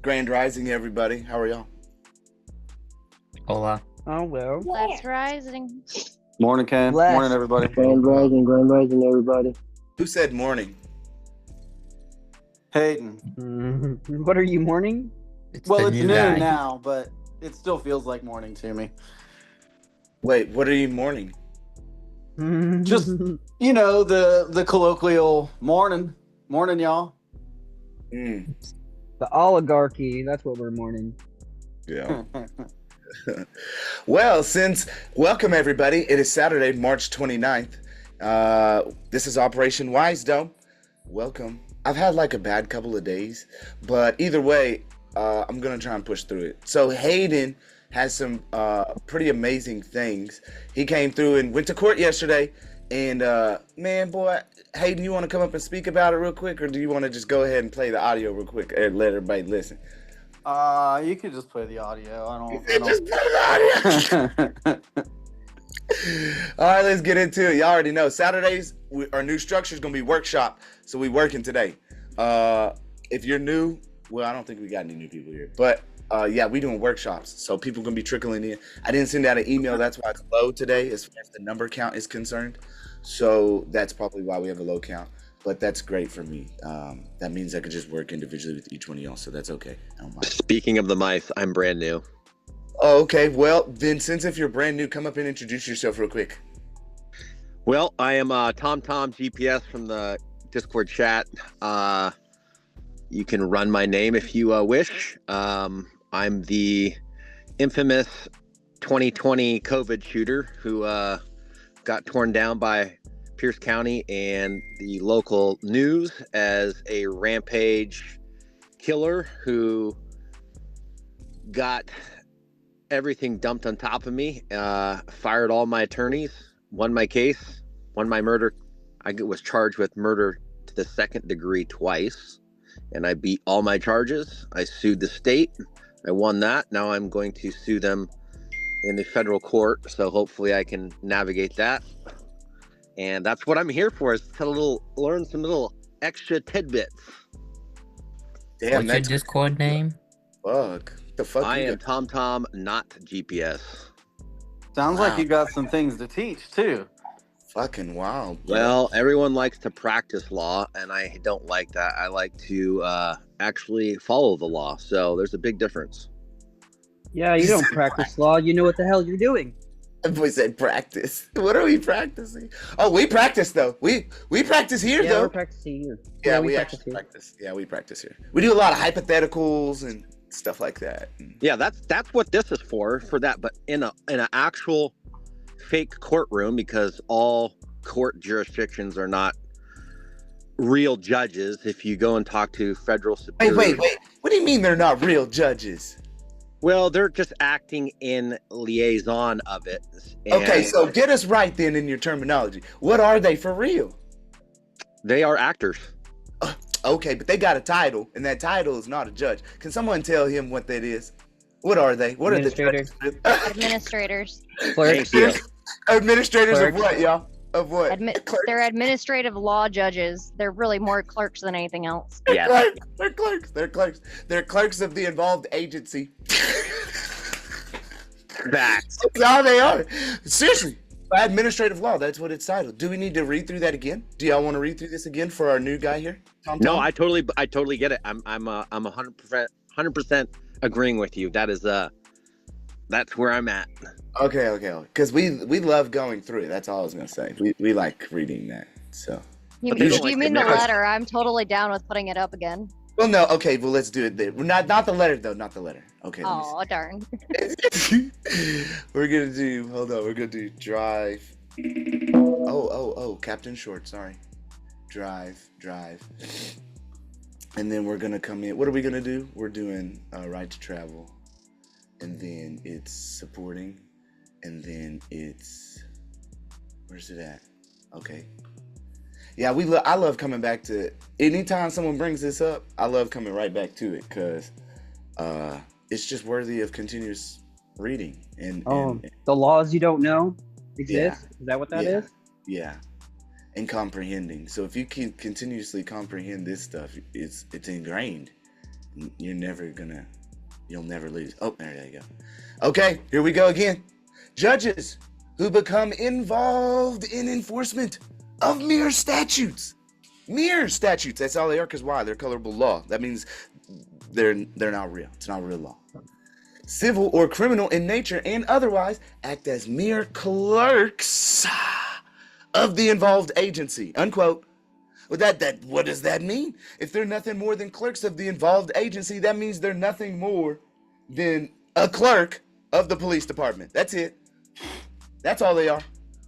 Grand Rising, everybody. How are y'all? Hola. Oh, well. Last Rising. Morning, Ken. Bless. Morning, everybody. Grand Rising, everybody. Who said morning? Hayden. What are you mourning? Well, the it's new noon guy. now, but it still feels like morning to me. Wait, what are you mourning? Just, you know, the colloquial morning. Morning, y'all. Mm, The oligarchy. That's what we're mourning. yeah. Well, welcome everybody. It is Saturday, March 29th. This is Operation Wisedome. Welcome. I've had like a bad couple of days, but either way, I'm going to try and push through it. So Hayden has some pretty amazing things. He came through and went to court yesterday. And man, boy, Hayden, you want to come up and speak about it real quick, or do you want to just go ahead and play the audio real quick and let everybody listen? You could just play the audio. I don't. Just play the audio. All right, let's get into it. Y'all already know Saturdays, our new structure is going to be workshop. So we working today. If you're new, well, I don't think we got any new people here, but yeah, we doing workshops. So people going to be trickling in. I didn't send out an email. That's why it's low today as far as the number count is concerned. So that's probably why we have a low count, but that's great for me. That means I could just work individually with each one of y'all. So that's okay. I don't mind. Speaking of the mice, I'm brand new. Oh, okay. Well, then since if you're brand new, come up and introduce yourself real quick. Well, I am Tom GPS from the Discord chat. You can run my name if you wish. I'm the infamous 2020 COVID shooter who got torn down by Pierce County and the local news as a rampage killer who got everything dumped on top of me, fired all my attorneys, won my case, won my murder. I was charged with murder to the second degree twice, and I beat all my charges. I sued the state. I won that. Now I'm going to sue them in the federal court, so hopefully I can navigate that. And that's what I'm here for, is to learn some little extra tidbits. Damn, What's your Discord name? fuck. The fuck I you am TomTom, not GPS. Sounds like you got some things to teach too. fucking wild, bro. Well, everyone likes to practice law, and I don't like that. I like to actually follow the law. So there's a big difference. Yeah, you don't practice law. You know what the hell you're doing. That boy said practice. What are we practicing? Oh, we practice though. We practice here Yeah, though. we're practicing here. Yeah, we we practice actually here. practice. Yeah, we practice here. We do a lot of hypotheticals and stuff like that. Yeah, that's what this is for that. But in an actual fake courtroom, because all court jurisdictions are not real judges. If you go and talk to federal superior, Wait. What do you mean they're not real judges? Well, they're just acting in liaison of it. Okay, And so get us right then in your terminology. What are they for real? they are actors. Okay, but they got a title, and that title is not a judge. Can someone tell him what that is? What are they? What are the Administrator. judges? Administrators. Clerks. Thank you. Administrators of Clerks. what, y'all? Of what? Clerks. They're administrative law judges. They're really more clerks than anything else. Yes. They're clerks. They're clerks. They're clerks of the involved agency. Facts. That's all they are. Seriously. Administrative law, that's what it's titled. Do we need to read through that again? Do y'all want to read through this again for our new guy here? Tom? No, I totally get it. I'm 100% agreeing with you. That's where I'm at. Okay. Because we love going through it. That's all I was gonna say. We like reading that. So You, People you like mean the the narrative. letter? I'm totally down with putting it up again. well no, okay, well let's do it then. Not the letter though, not the letter. Okay. let me see. Oh, darn. We're gonna do drive. Oh, Captain Short, sorry. Drive. And then we're gonna come in. What are we gonna do? We're doing right to travel. And then it's supporting. And then it's where's it at? Okay. Yeah, I love coming back to anytime someone brings this up, I love coming right back to it because it's just worthy of continuous reading and The laws you don't know exist. Is that what that is? Yeah, and comprehending. So if you can continuously comprehend this stuff, it's ingrained, you'll never lose. Oh, there you go. Okay, here we go again. Judges who become involved in enforcement of mere statutes. Mere statutes. That's all they are. Because why? They're colorable law. That means they're not real. It's not real law. Civil or criminal in nature and otherwise act as mere clerks of the involved agency. Unquote. Well, what does that mean? If they're nothing more than clerks of the involved agency, that means they're nothing more than a clerk of the police department. That's it. That's all they are.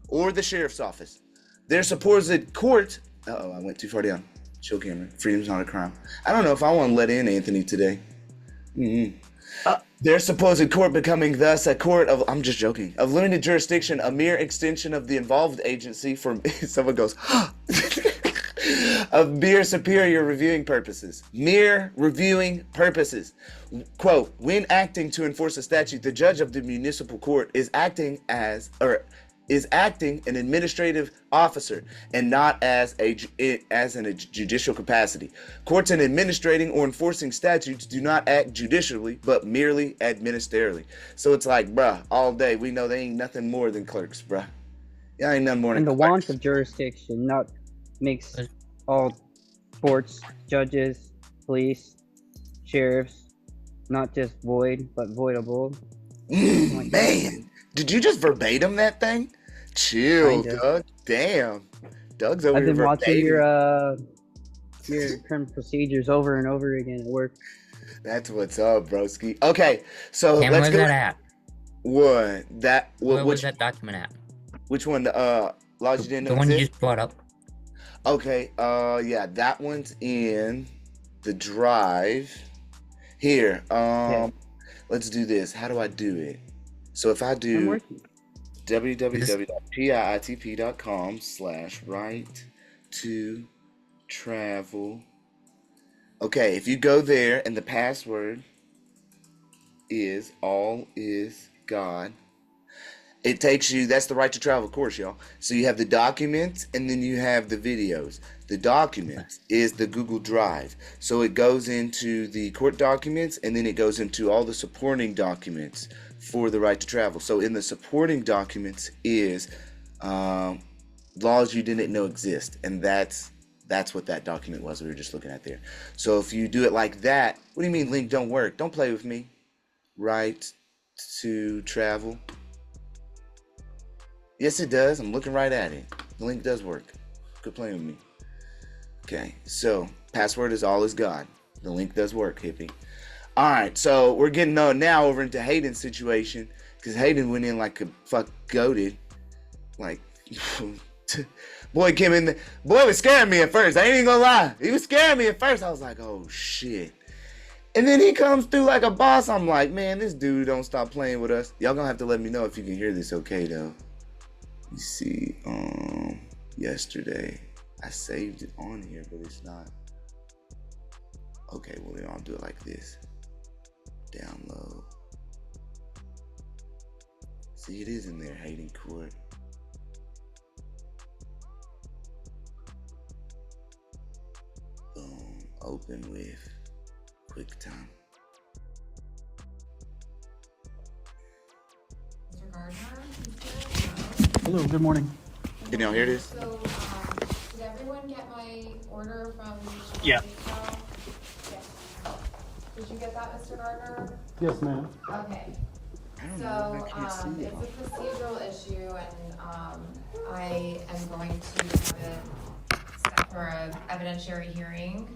Or the sheriff's office. Their supposed court. Uh-oh, I went too far down. Show camera. Freedom's not a crime. I don't know if I want to let in Anthony today. Their supposed court becoming thus a court of, I'm just joking, of limited jurisdiction, a mere extension of the involved agency for, someone goes, of mere superior reviewing purposes. Mere reviewing purposes. Quote, when acting to enforce a statute, the judge of the municipal court is acting an administrative officer and not as in a judicial capacity. Courts in administrating or enforcing statutes do not act judicially, but merely administratively. So it's like, bruh, all day we know they ain't nothing more than clerks, bruh. Yeah, ain't nothing more than And the clerks. want of jurisdiction not makes all courts, judges, police, sheriffs, not just void, but voidable. Man, did you just verbatim that thing? Chill, Kinda. Doug. Damn. Doug's over I've here been watching verbatim. your criminal procedures over and over again at work. That's what's up, broski. Okay, so And let's where's go. that at? What? Where was Which that document at? which one? Laws you didn't know The one you exist? just brought up. Okay, yeah, that one's in the drive. Here, let's do this. How do I do it? So if I I'm do working. www.piitp.com/right to travel. Okay, if you go there and the password is all is God, it takes you, that's the right to travel course, y'all. So you have the documents and then you have the videos. The documents is the Google Drive. So it goes into the court documents and then it goes into all the supporting documents for the right to travel. So in the supporting documents is laws you didn't know exist. And that's what that document was we were just looking at there. So if you do it like that, what do you mean link don't work? Don't play with me. Right to travel. Yes, it does. I'm looking right at it. The link does work. Quit playing with me. Okay, so password is all is God. The link does work, hippie. All right, so we're getting on now over into Hayden's situation because Hayden went in like a fuck goated. Like, boy came in there. Boy was scaring me at first. I ain't even gonna lie. He was scaring me at first. I was like, oh shit. And then he comes through like a boss. I'm like, man, this dude don't stop playing with us. Y'all gonna have to let me know if you can hear this okay though. You see, yesterday I saved it on here, but it's not. Okay, well then I'll do it like this. Download. See, it is in there, Hayden Court. Boom, open with QuickTime. Mr. Gardner? Hello, good morning. Can y'all hear this? So, did everyone get my order from? Yeah. Yes. Did you get that, Mr. Gardner? Yes, ma'am. Okay. I don't know So, if I can't see it. it's a procedural issue, and I am going to have it set for an evidentiary hearing.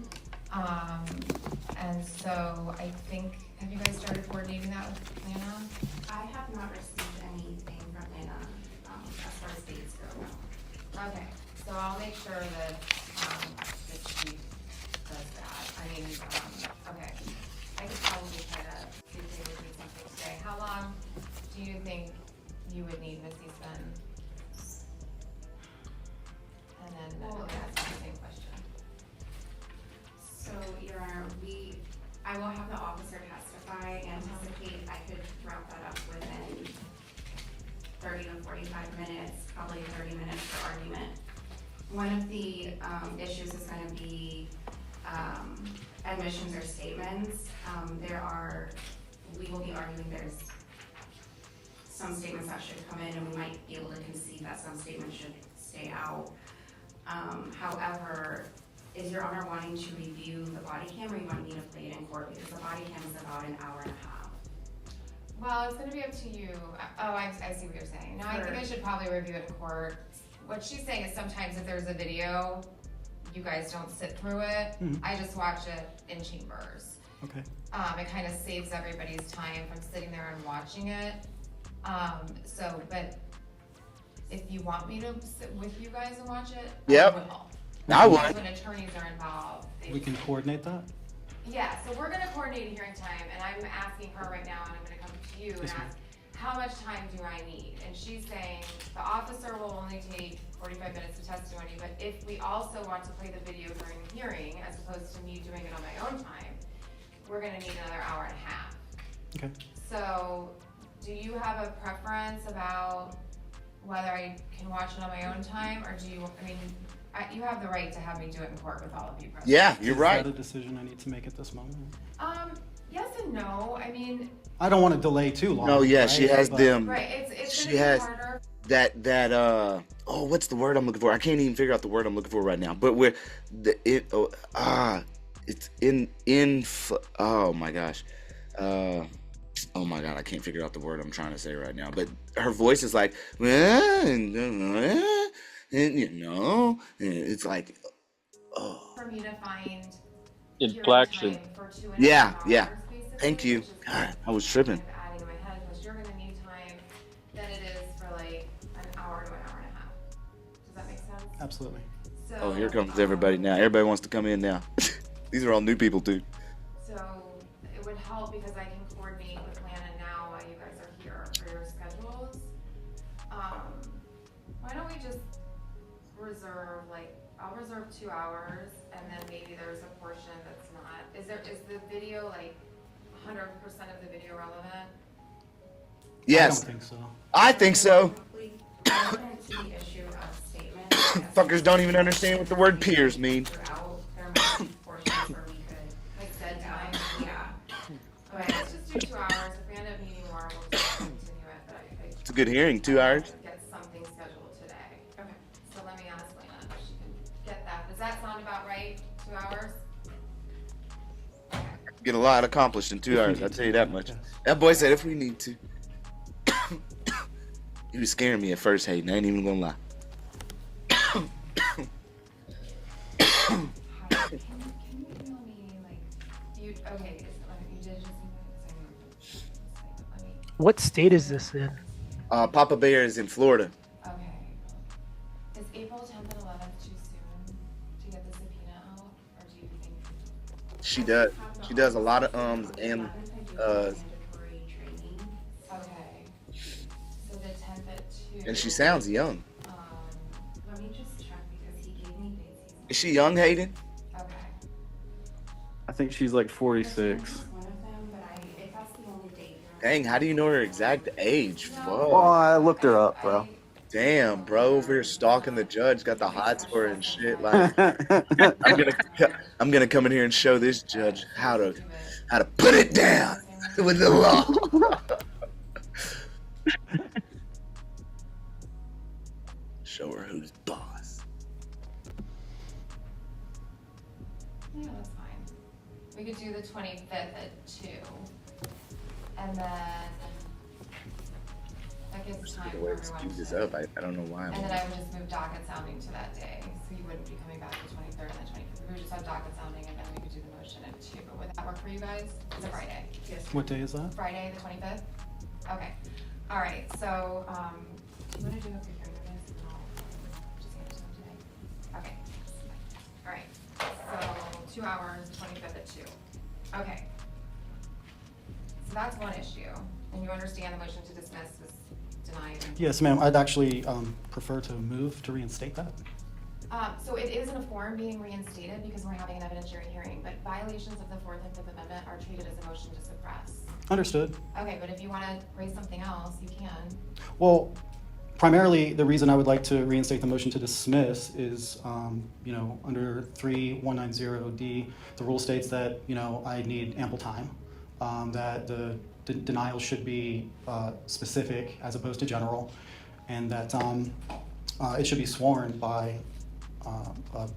And so I think, have you guys started coordinating that with Lana? I have not received anything from Lana as far as dates go. Okay, so I'll make sure that she does that. I mean, okay, I could probably try to see if they would do something today. How long do you think you would need, Miss Eastman? And then I'm gonna ask you the same question. So, Your Honor, I will have the officer testify and anticipate I could wrap that up within 30 to 45 minutes, probably 30 minutes for argument. One of the issues is going to be admissions or statements. We will be arguing there's some statements that should come in, and we might be able to concede that some statements should stay out. However, is Your Honor wanting to review the body cam, or you want me to play it in court? Because the body cam is about an hour and a half. Well, it's gonna be up to you. Oh, I see what you're saying. No, I think I should probably review it in court. What she's saying is sometimes if there's a video, you guys don't sit through it. I just watch it in chambers. Okay. It kind of saves everybody's time from sitting there and watching it. But if you want me to sit with you guys and watch it, Yep. I will. I would. When attorneys are involved. We can coordinate that? Yeah, so we're gonna coordinate a hearing time, and I'm asking her right now, and I'm gonna come to you and Yes, ma'am. ask, how much time do I need? And she's saying, the officer will only take 45 minutes of testimony, but if we also want to play the video during the hearing, as opposed to me doing it on my own time, we're gonna need another hour and a half. Okay. So, do you have a preference about whether I can watch it on my own time, or do you, you have the right to have me do it in court with all of you present. Yeah, you're right. Is that a decision I need to make at this moment? Yes and no. I don't want to delay too long. No, yeah, right? she has But- them. Right, it's She gonna be has harder. that oh, what's the word I'm looking for? I can't even figure out the word I'm looking for right now. But it's oh my gosh. Oh my God, I can't figure out the word I'm trying to say right now. But her voice is like, and it's like, oh. For me to find inflection. time for 2.5 Yeah, hours, yeah. basically, Thank you. which is God, I was tripping. kind of adding to my head, because you're gonna need time than it is for like an hour to an hour and a half. Does that make sense? Absolutely. So, Oh, here comes everybody now. Everybody wants to come in now. These are all new people too. So it would help because I can coordinate with Lana now while you guys are here for your schedules. Why don't we just reserve, I'll reserve 2 hours, and then maybe there's a portion that's not. Is the video 100% of the video relevant? Yes, I don't think so. I think so. Relevant to the issue of statements. Fuckers don't even understand what the word peers mean. Throughout, there might be portions where we could, Like dead time? yeah. Okay, let's just do 2 hours. If we end up needing more, we'll just continue it, but It's a good hearing, 2 hours. Get something scheduled today. Okay, so let me ask Lena if she can get that. Does that sound about right? 2 hours? Get a lot accomplished in 2 hours. I'll tell you that much. That boy said if we need to. He was scaring me at first, Hayden. I ain't even gonna lie. Can you email me, you did just let me, What state is this in? Papa Bear is in Florida. okay. Is April 10th and 11th too soon to get the subpoena out, or do you think? She does. She does a lot of and Okay. So the 10th at 2. and she sounds young. Let me just check because he gave me dates. Is she young, Hayden? Okay. I think she's like 46. One of them, but if that's the only date. Dang, how do you know her exact age? Oh, Whoa. I looked her up, bro. Damn, bro, over here stalking the judge, got the hots for her and shit. Like, I'm gonna come in here and show this judge how to put it down with the law. Show her who's boss. Yeah, that's fine. We could do the 25th at 2. And then that gives time The for way everyone to speed this to. up, I don't know why. And then I would just move docket sounding to that day, so you wouldn't be coming back the 23rd and the 25th. We would just have docket sounding, and then we could do the motion at 2. But would that work for you guys? It's a Friday. Yes. What day is that? Friday, the 25th? Okay. All right, so, do you want to do a quick notice? No. Just hand it to them today. Okay. All right, so 2 hours, 25th at 2. Okay. So that's one issue, and you understand the motion to dismiss was denied. Yes, ma'am. I'd actually prefer to move to reinstate that. So it is in a form being reinstated because we're having an evidentiary hearing, but violations of the 4th and 5th Amendment are treated as a motion to suppress. Understood. Okay, but if you want to raise something else, you can. Well, primarily, the reason I would like to reinstate the motion to dismiss is, under 3190D, the rule states that, I need ample time, that the denial should be specific as opposed to general, and that it should be sworn by a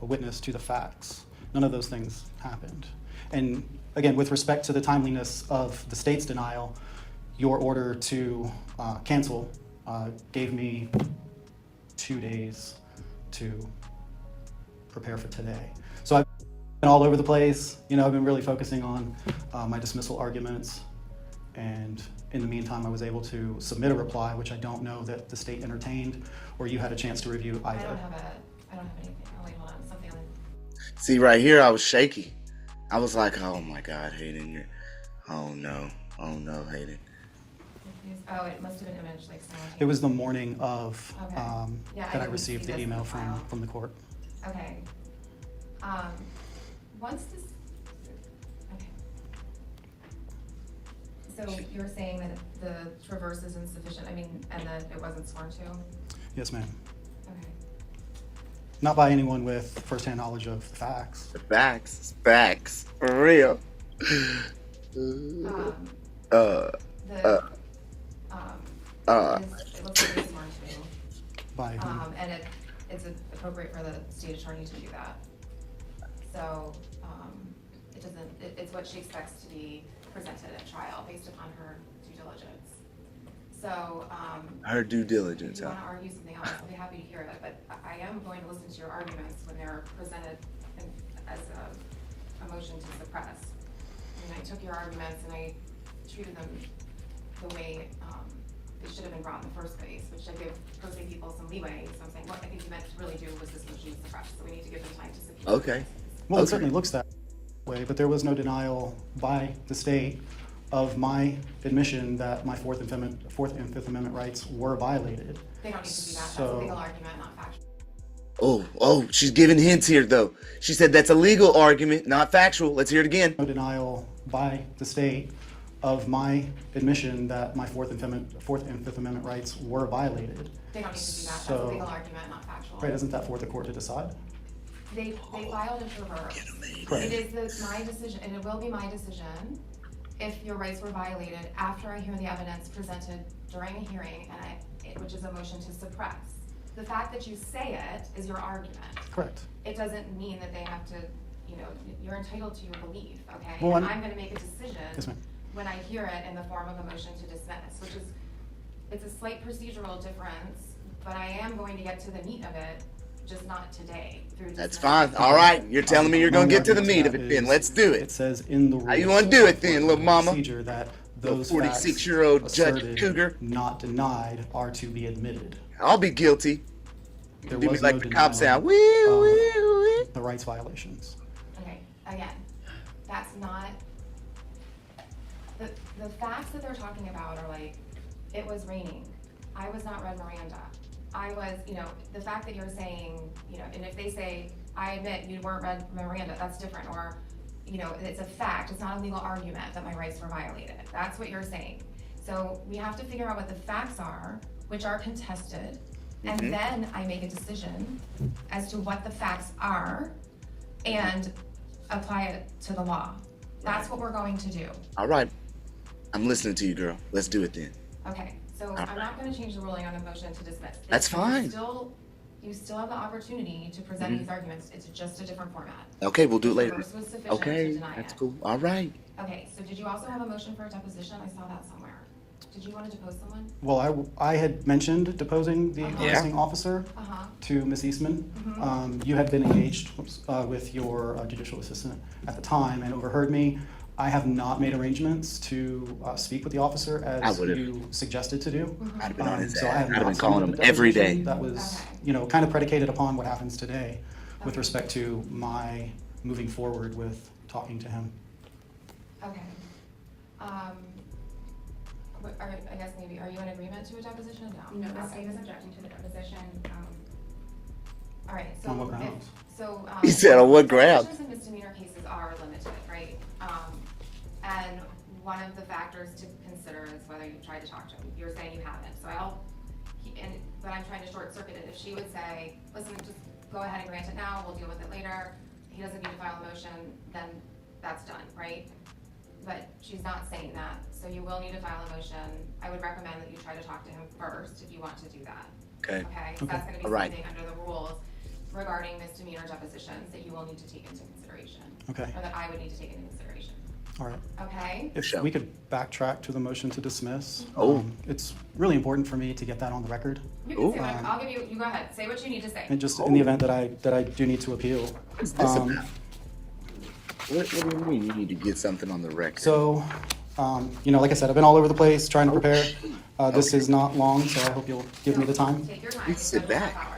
witness to the facts. None of those things happened. And again, with respect to the timeliness of the state's denial, your order to cancel gave me 2 days to prepare for today. So I've been all over the place. I've been really focusing on my dismissal arguments. And in the meantime, I was able to submit a reply, which I don't know that the state entertained or you had a chance to review either. I don't have anything. Oh wait, hold on. Something like. See, right here, I was shaky. I was like, oh my God, Hayden, oh no, Hayden. Oh, it must have been image like someone. It was the morning of Yeah, that I received the email from the court. Okay. Once this. Okay. So you're saying that the traverse is insufficient. And that it wasn't sworn to. Yes, ma'am. Okay. Not by anyone with firsthand knowledge of the facts. The facts, for real. It looks like it's sworn to. By whom? And it's appropriate for the state attorney to do that. So, it's what she expects to be presented at trial based upon her due diligence. So, her due diligence. if you want to argue something else, I'll be happy to hear it, but I am going to listen to your arguments when they're presented as a motion to suppress. I took your arguments and I treated them the way they should have been brought in the first place, which I give pro se people some leeway. So I'm saying what I think you meant to really do was this motion to suppress. So we need to give them time to subpoena. Okay. Well, it certainly looks that way, but there was no denial by the state of my admission that my Fourth and Fifth Amendment rights were violated. They don't need to do that. That's a legal argument, not factual. Oh, she's giving hints here, though. She said that's a legal argument, not factual. Let's hear it again. No denial by the state of my admission that my Fourth and Fifth Amendment rights were violated. They don't need to do that. That's a legal argument, not factual. Right, isn't that for the court to decide? They filed a traverse. Correct. It is my decision, and it will be my decision if your rights were violated after I hear the evidence presented during a hearing, which is a motion to suppress. The fact that you say it is your argument. Correct. It doesn't mean that they have to, you're entitled to your belief, okay? Well, and I'm going to make a decision Yes, ma'am. when I hear it in the form of a motion to dismiss, which is, it's a slight procedural difference, but I am going to get to the meat of it, just not today. That's fine. All right. You're telling me you're going to get to the meat of it then. Let's do it. It says in the rules. How you want to do it then, little mama? Procedure that those 46-year-old Judge asserted, Cougar. not denied, are to be admitted. I'll be guilty. There Do me was like no the cop sound. denial of the rights violations. Okay, again, that's not, the facts that they're talking about are like, it was raining. I was not read Miranda. I was, the fact that you're saying, and if they say, I admit you weren't read Miranda, that's different. Or, it's a fact, it's not a legal argument that my rights were violated. That's what you're saying. So we have to figure out what the facts are, which are contested, and then I make a decision as to what the facts are and apply it to the law. That's what we're going to do. All right. I'm listening to you, girl. Let's do it then. Okay, so I'm not going to change the ruling on the motion to dismiss. That's fine. You still have the opportunity to present these arguments. It's just a different format. Okay, we'll do it later. First was sufficient to Okay, deny that's it. cool. All right. Okay, so did you also have a motion for a deposition? I saw that somewhere. Did you want to depose someone? Well, I had mentioned deposing the arresting officer to Ms. Eastman. You had been engaged with your judicial assistant at the time and overheard me. I have not made arrangements to speak with the officer as you suggested to do. I'd have been on his So I ass. have I'd have not been calling him submitted a every day. deposition. That was, kind of predicated upon what happens today with respect to my moving forward with talking to him. Okay. I guess maybe, are you in agreement to a deposition? No, the state is objecting to the deposition. All right, so. On what grounds? He said, on what grounds? Depositions and misdemeanor cases are limited, right? And one of the factors to consider is whether you've tried to talk to him. You're saying you haven't, so but I'm trying to short circuit it. If she would say, listen, just go ahead and grant it now, we'll deal with it later. He doesn't need to file a motion, then that's done, right? But she's not saying that, so you will need to file a motion. I would recommend that you try to talk to him first if you want to do that. Okay. Okay, so that's gonna be All right. something under the rules regarding misdemeanor depositions that you will need to take into consideration. Okay. Or that I would need to take into consideration. All right. Okay? If Sure. we could backtrack to the motion to dismiss. Oh. It's really important for me to get that on the record. You can say what, Um, I'll give you go ahead, say what you need to say. And just in the event that I do need to appeal. What's this about? What do you mean you need to get something on the record? So, like I said, I've been all over the place trying to prepare. This is not long, so I hope you'll give me the time. Take your time. You sit You've got a back. half hour.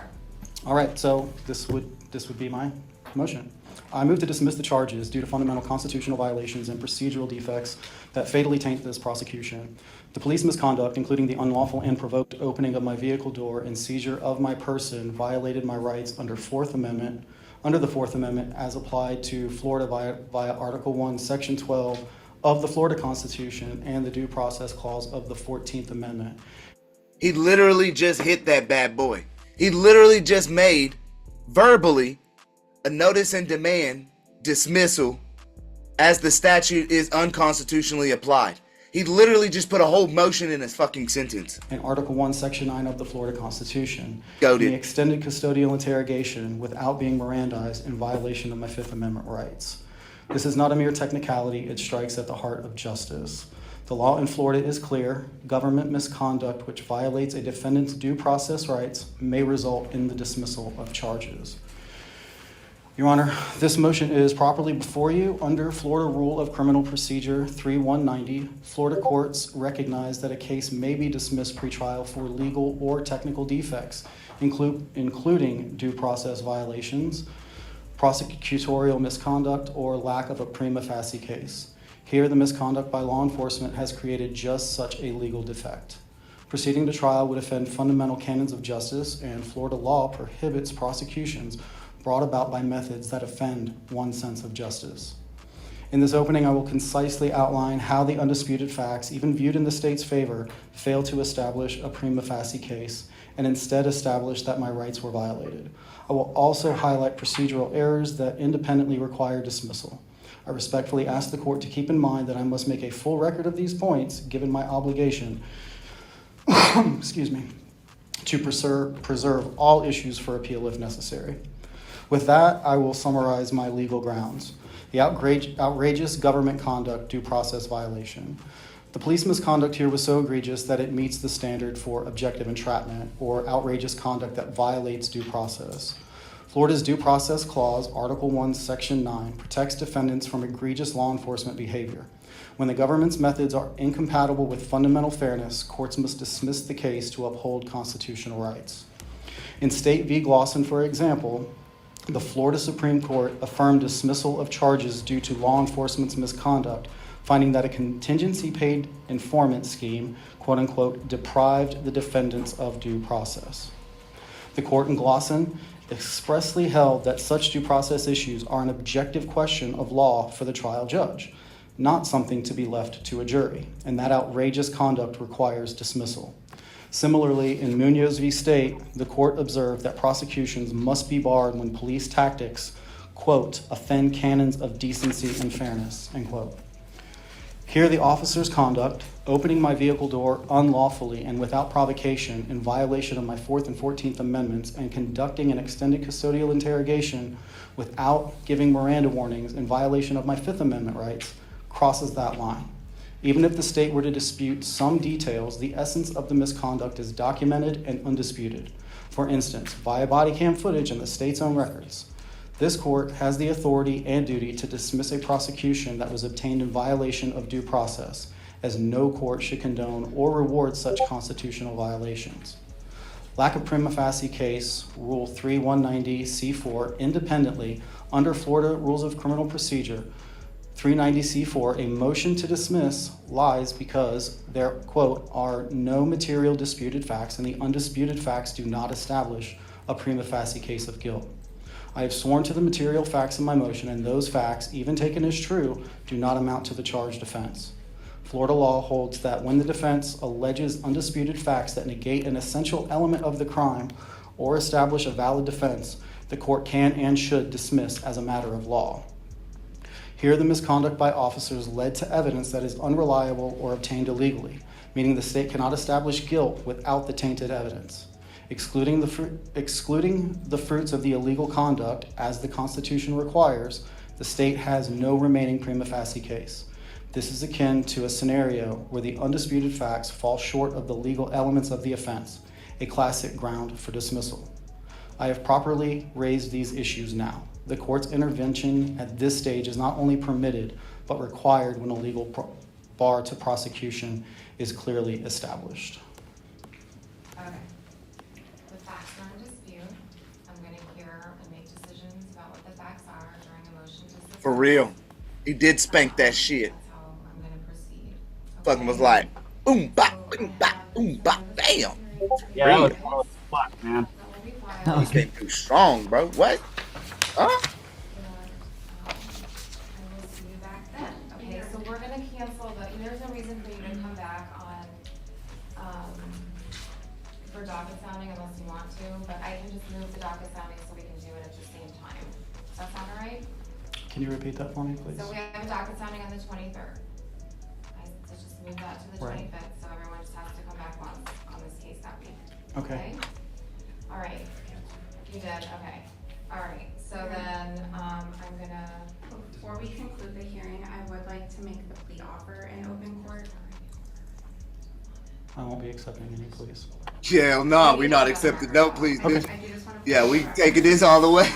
All right, so this would be my motion. I move to dismiss the charges due to fundamental constitutional violations and procedural defects that fatally taint this prosecution. The police misconduct, including the unlawful and provoked opening of my vehicle door and seizure of my person, violated my rights under the Fourth Amendment as applied to Florida via Article 1, Section 12 of the Florida Constitution and the Due Process Clause of the 14th Amendment. He literally just hit that bad boy. He literally just made verbally a notice and demand dismissal as the statute is unconstitutionally applied. He literally just put a whole motion in his fucking sentence. In Article 1, Section 9 of the Florida Constitution, Goated. the extended custodial interrogation without being Mirandized in violation of my Fifth Amendment rights. This is not a mere technicality, it strikes at the heart of justice. The law in Florida is clear. Government misconduct which violates a defendant's due process rights may result in the dismissal of charges. Your Honor, this motion is properly before you under Florida Rule of Criminal Procedure 3190. Florida courts recognize that a case may be dismissed pretrial for legal or technical defects, including due process violations, prosecutorial misconduct, or lack of a prima facie case. Here, the misconduct by law enforcement has created just such a legal defect. Proceeding to trial would offend fundamental canons of justice, and Florida law prohibits prosecutions brought about by methods that offend one's sense of justice. In this opening, I will concisely outline how the undisputed facts, even viewed in the state's favor, fail to establish a prima facie case and instead establish that my rights were violated. I will also highlight procedural errors that independently require dismissal. I respectfully ask the court to keep in mind that I must make a full record of these points, given my obligation to preserve all issues for appeal if necessary. With that, I will summarize my legal grounds. The outrageous government conduct due process violation. The police misconduct here was so egregious that it meets the standard for objective entrapment or outrageous conduct that violates due process. Florida's Due Process Clause, Article 1, Section 9, protects defendants from egregious law enforcement behavior. When the government's methods are incompatible with fundamental fairness, courts must dismiss the case to uphold constitutional rights. In State v. Glosson, for example, the Florida Supreme Court affirmed dismissal of charges due to law enforcement's misconduct, finding that a contingency paid informant scheme, quote unquote, deprived the defendants of due process. The court in Glosson expressly held that such due process issues are an objective question of law for the trial judge, not something to be left to a jury, and that outrageous conduct requires dismissal. Similarly, in Munoz v. State, the court observed that prosecutions must be barred when police tactics, quote, offend canons of decency and fairness, end quote. Here, the officer's conduct, opening my vehicle door unlawfully and without provocation in violation of my 4th and 14th Amendments and conducting an extended custodial interrogation without giving Miranda warnings in violation of my 5th Amendment rights, crosses that line. Even if the state were to dispute some details, the essence of the misconduct is documented and undisputed. For instance, via body cam footage and the state's own records. This court has the authority and duty to dismiss a prosecution that was obtained in violation of due process, as no court should condone or reward such constitutional violations. Lack of prima facie case, Rule 3190C4, independently, under Florida Rules of Criminal Procedure 390C4, a motion to dismiss lies because there, quote, are no material disputed facts and the undisputed facts do not establish a prima facie case of guilt. I have sworn to the material facts in my motion, and those facts, even taken as true, do not amount to the charged offense. Florida law holds that when the defense alleges undisputed facts that negate an essential element of the crime or establish a valid defense, the court can and should dismiss as a matter of law. Here, the misconduct by officers led to evidence that is unreliable or obtained illegally, meaning the state cannot establish guilt without the tainted evidence. Excluding the fruits of the illegal conduct, as the Constitution requires, the state has no remaining prima facie case. This is akin to a scenario where the undisputed facts fall short of the legal elements of the offense, a classic ground for dismissal. I have properly raised these issues now. The court's intervention at this stage is not only permitted, but required when a legal bar to prosecution is clearly established. Okay. The facts are in dispute. I'm gonna hear and make decisions about what the facts are during a motion to suppress. For real. He did spank that shit. That's how I'm gonna proceed. Fucking was like, boom, bop, boom, bop, boom, bop, bam. Yeah, that was fuck, man. That will be He came through strong, bro. What? Huh? I will see you back then. Okay, so we're gonna cancel there's no reason for you to come back on, for docket sounding unless you want to, but I can just move the docket sounding so we can do it at the same time. Does that sound all right? Can you repeat that for me, please? So we have a docket sounding on the 23rd. I just move that to the Right. 25th, so everyone just has to come back once on this case that week. Okay. All right. You did, okay. All right, so then, I'm gonna, Before we conclude the hearing, I would like to make the plea offer in open court. I won't be accepting any pleas. Yeah, no, we're not accepting no, please, I bitch. do just want to. Yeah, we taking this all the way.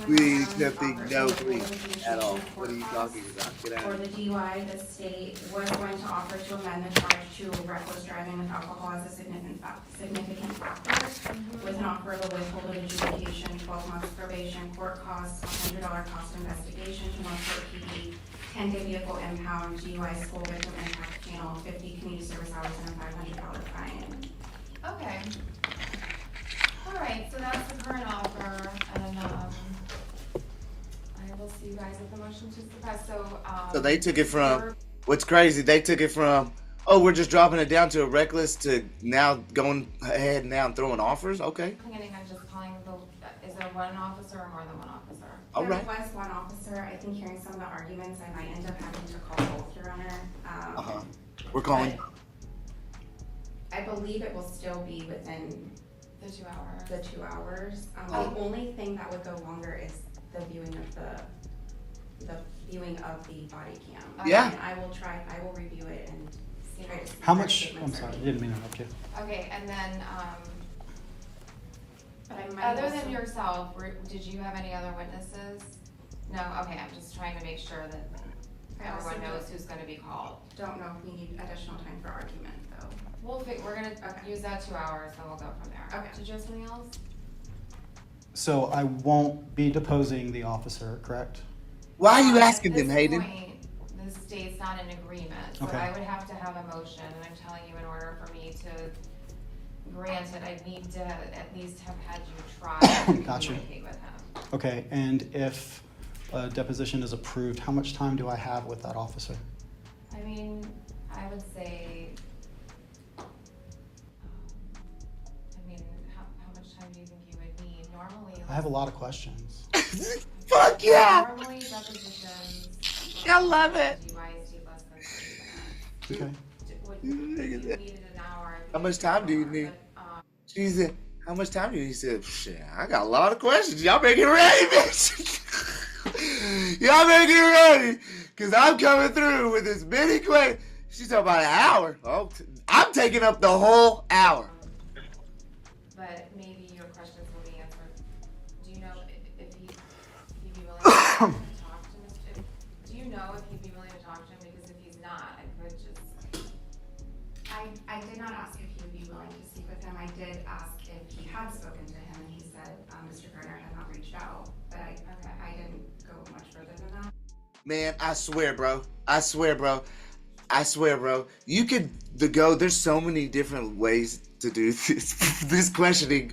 We We ain't accepting no plea at all. What are you talking about? Get out For of the here. DUI, the state was going to offer to amend the charge to reckless driving with alcohol as a significant factor, with an offer of a withholding adjudication, 12 months probation, court costs, $100 cost investigation to Northport PD, 10-day vehicle impound, DUI school victim impact channel, 50 community service hours, and a $500 fine. okay. All right, so that's the current offer, and, I will see you guys at the motion to suppress, So they took it from, what's crazy, they took it from, oh, we're just dropping it down to a reckless to now going ahead now and throwing offers? Okay. Planning on just calling is there one officer or more than one officer? All right. There was one officer. I think hearing some of the arguments, I might end up having to call both, Your Honor. We're calling. I believe it will still be within The 2 hours? the 2 hours. The only thing that would go longer is the viewing of the viewing of the body cam. Yeah. And I will review it and try to see. How what much, I'm statements are sorry, I made. didn't mean to interrupt you. Okay, and then, But I might other also- than yourself, did you have any other witnesses? No, okay, I'm just trying to make sure that I also everyone knows who's gonna be called. don't know if we need additional time for argument, though. We're gonna Okay. use that 2 hours, then we'll go from there. Okay. Did you have something else? So I won't be deposing the officer, correct? Why are you asking them, At Hayden? this point, the state's not in agreement, so Okay. I would have to have a motion, and I'm telling you, in order for me to grant it, I need to at least have had you try to Gotcha. communicate with him. Okay, and if a deposition is approved, how much time do I have with that officer? I mean, I would say, how much time do you think you would need? Normally. I have a lot of questions. Fuck yeah! Normally depositions. I love it. DUIs take less than 30 minutes. Okay. Would you needed an hour? How much time do you need? She said, how much time do you need? He said, shit, I got a lot of questions. Y'all make it ready, bitch. Y'all make it ready. Because I'm coming through with as many questions. She's talking about an hour. Oh, I'm taking up the whole hour. But maybe your questions will be answered. Do you know if he'd be willing to talk to Mr. Do you know if he'd be willing to talk to him? Because if he's not, I could just. I did not ask if he would be willing to speak with him. I did ask if he had spoken to him, and he said Mr. Garner had not reached out, but I didn't go much further than that. Man, I swear, bro. You could there's so many different ways to do this questioning.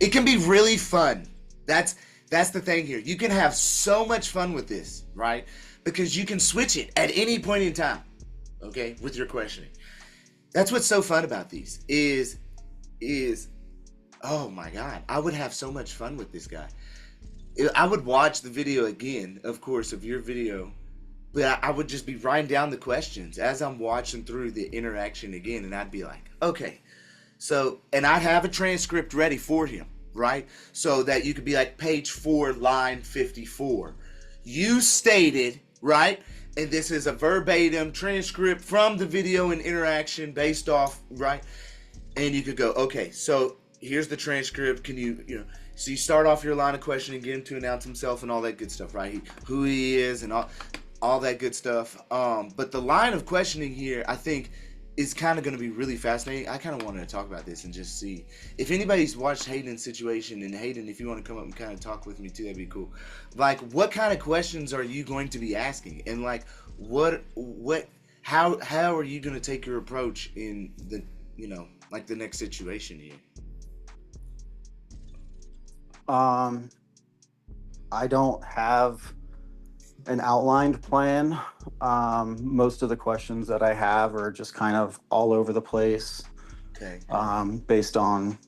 It can be really fun. That's the thing here. You can have so much fun with this, right? Because you can switch it at any point in time. okay, with your questioning. That's what's so fun about these is oh my God, I would have so much fun with this guy. I would watch the video again, of course, of your video, but I would just be writing down the questions as I'm watching through the interaction again, and I'd be like, okay, so, and I'd have a transcript ready for him, right? So that you could be like, page 4, line 54. You stated, right? And this is a verbatim transcript from the video and interaction based off, right? And you could go, okay, so here's the transcript. Can you so you start off your line of questioning, get him to announce himself and all that good stuff, right? Who he is and all that good stuff. But the line of questioning here, I think, is kind of going to be really fascinating. I kind of wanted to talk about this and just see if anybody's watched Hayden's situation. And Hayden, if you want to come up and kind of talk with me too, that'd be cool. Like, what kind of questions are you going to be asking? And like, how are you going to take your approach in the, like the next situation here? I don't have an outlined plan. Most of the questions that I have are just kind of all over the place. Okay. Based on,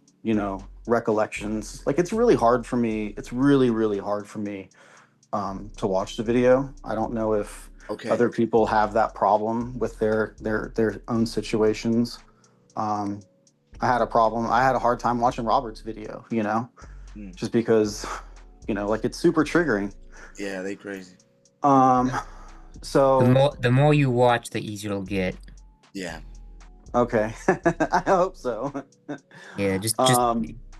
recollections. Like, it's really hard for me. It's really, really hard for me to watch the video. I don't know if other people have that problem with their own situations. I had a hard time watching Robert's video, just because, like, it's super triggering. Yeah, they crazy. So the more you watch, the easier it'll get. Yeah. Okay. I hope so. Yeah, just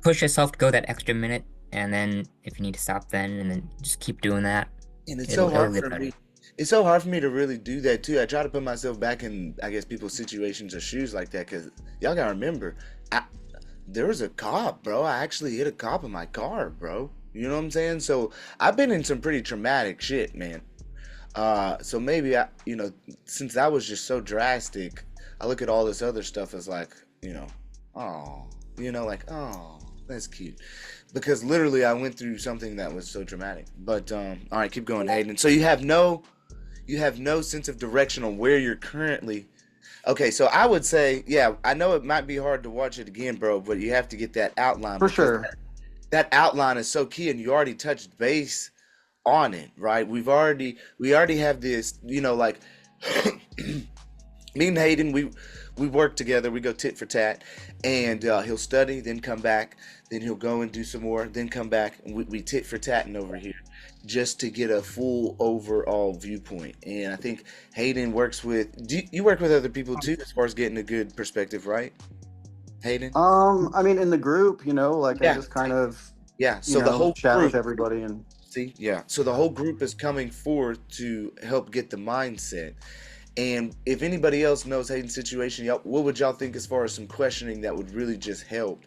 push yourself to go that extra minute, and then if you need to stop then, and then just keep doing that. And it's so hard for me. It's so hard for me to really do that too. I try to put myself back in, I guess, people's situations or shoes like that, because y'all gotta remember, there was a cop, bro. I actually hit a cop in my car, bro. You know what I'm saying? So I've been in some pretty traumatic shit, man. So maybe since that was just so drastic, I look at all this other stuff as like, oh, that's cute. Because literally I went through something that was so dramatic. But all right, keep going, Hayden. So you have no sense of direction on where you're currently. Okay, so I would say, yeah, I know it might be hard to watch it again, bro, but you have to get that outline. For sure. That outline is so key, and you already touched base on it, right? We already have this, like me and Hayden, we work together, we go tit for tat, and he'll study, then come back, then he'll go and do some more, then come back, and we tit for tatting over here just to get a full overall viewpoint. And I think Hayden works with, you work with other people too as far as getting a good perspective, right, Hayden? I mean, in the group, I just kind of so the whole chat group with everybody and so the whole group is coming forth to help get the mindset. And if anybody else knows Hayden's situation, what would y'all think as far as some questioning that would really just help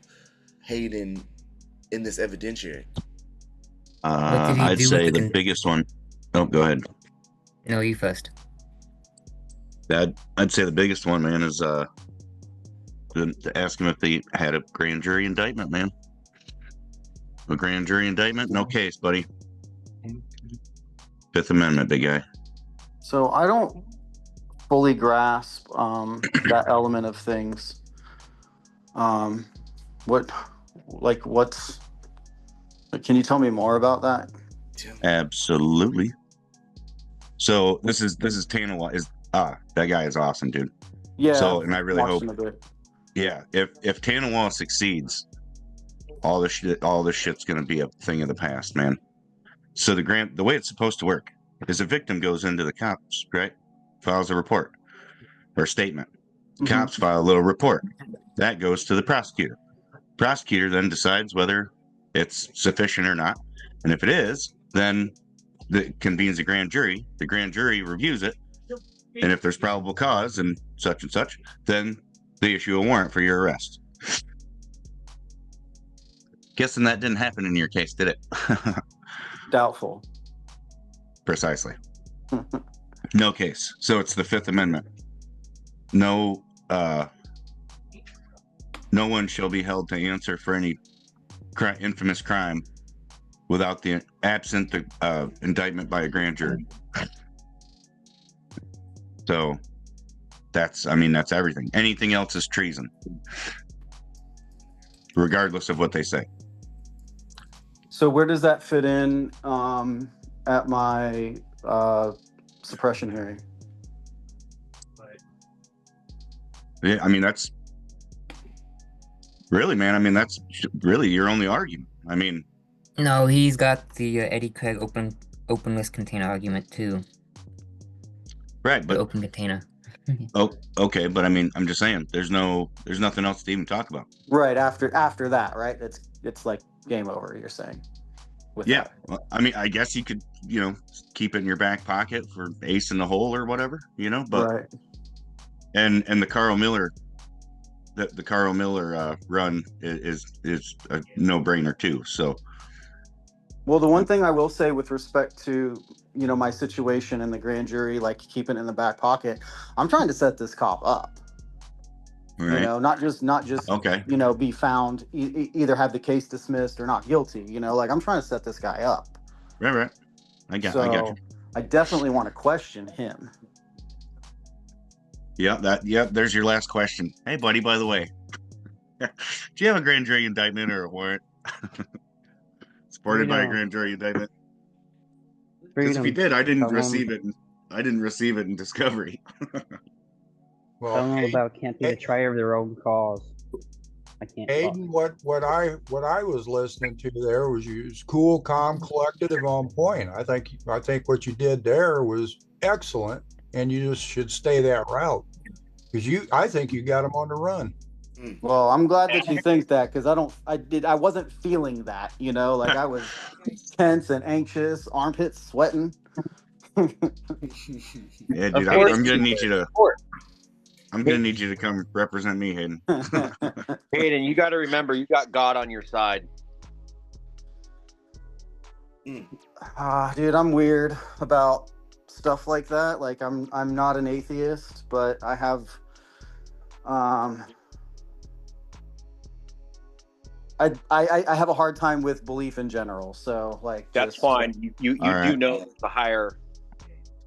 Hayden in this evidentiary? I'd say the biggest one. Oh, go ahead. No, you first. I'd say the biggest one, man, is to ask him if they had a grand jury indictment, man. A grand jury indictment, no case, buddy. Fifth Amendment, big guy. So I don't fully grasp that element of things. Can you tell me more about that? Absolutely. So this is Tanawa that guy is awesome, dude. Yeah. So, and I really hope. Yeah, if Tanawa succeeds, all this shit's gonna be a thing of the past, man. So the way it's supposed to work is a victim goes into the cops, right? Files a report or statement. Cops file a little report. That goes to the prosecutor. Prosecutor then decides whether it's sufficient or not. And if it is, then it convenes a grand jury. The grand jury reviews it. And if there's probable cause and such, then they issue a warrant for your arrest. Guessing that didn't happen in your case, did it? Doubtful. Precisely. No case. So it's the Fifth Amendment. No one shall be held to answer for any infamous crime without the absent indictment by a grand jury. So That's everything. Anything else is treason, regardless of what they say. So where does that fit in at my suppression hearing? Yeah, that's really, man. That's really your only argument. No, he's got the Eddie Craig open list container argument too. Right, but the open container. Oh, okay, but I'm just saying, there's nothing else to even talk about. Right after that, right? It's like game over. You're saying? Yeah, well, I guess you could, keep it in your back pocket for ace in the hole or whatever, But right. And the Carl Miller, the Carl Miller run is a no brainer too. So. Well, the one thing I will say with respect to, my situation in the grand jury, like keeping it in the back pocket, I'm trying to set this cop up. Right. Not just okay. Be found, either have the case dismissed or not guilty. Like I'm trying to set this guy up. Right. I got you. I definitely want to question him. Yeah, there's your last question. Hey, buddy, by the way, do you have a grand jury indictment or a warrant? Supported by a grand jury indictment? Because if you did, I didn't receive it. I didn't receive it in discovery. Well, I don't know about can't be the trier of their own cause. I can't. Aiden, what I was listening to there was you was cool, calm, collected, and on point. I think what you did there was excellent, and you just should stay that route because I think you got them on the run. Well, I'm glad that you think that because I wasn't feeling that, like I was tense and anxious, armpits sweating. Yeah, dude, I'm gonna need you to. I'm gonna need you to come represent me, Hayden. Hayden, you got to remember, you got God on your side. Dude, I'm weird about stuff like that. Like I'm not an atheist, but I have I have a hard time with belief in general. So like that's fine. You right. do know the higher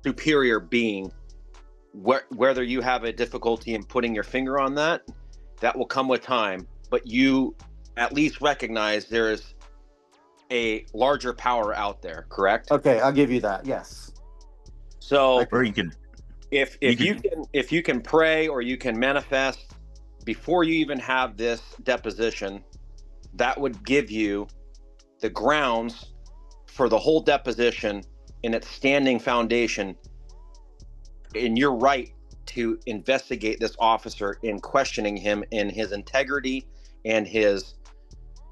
superior being, whether you have a difficulty in putting your finger on that will come with time. But you at least recognize there is a larger power out there, correct? Okay, I'll give you that. Yes. So or you can if you can pray or you can manifest before you even have this deposition, that would give you the grounds for the whole deposition in its standing foundation, and you're right to investigate this officer in questioning him in his integrity and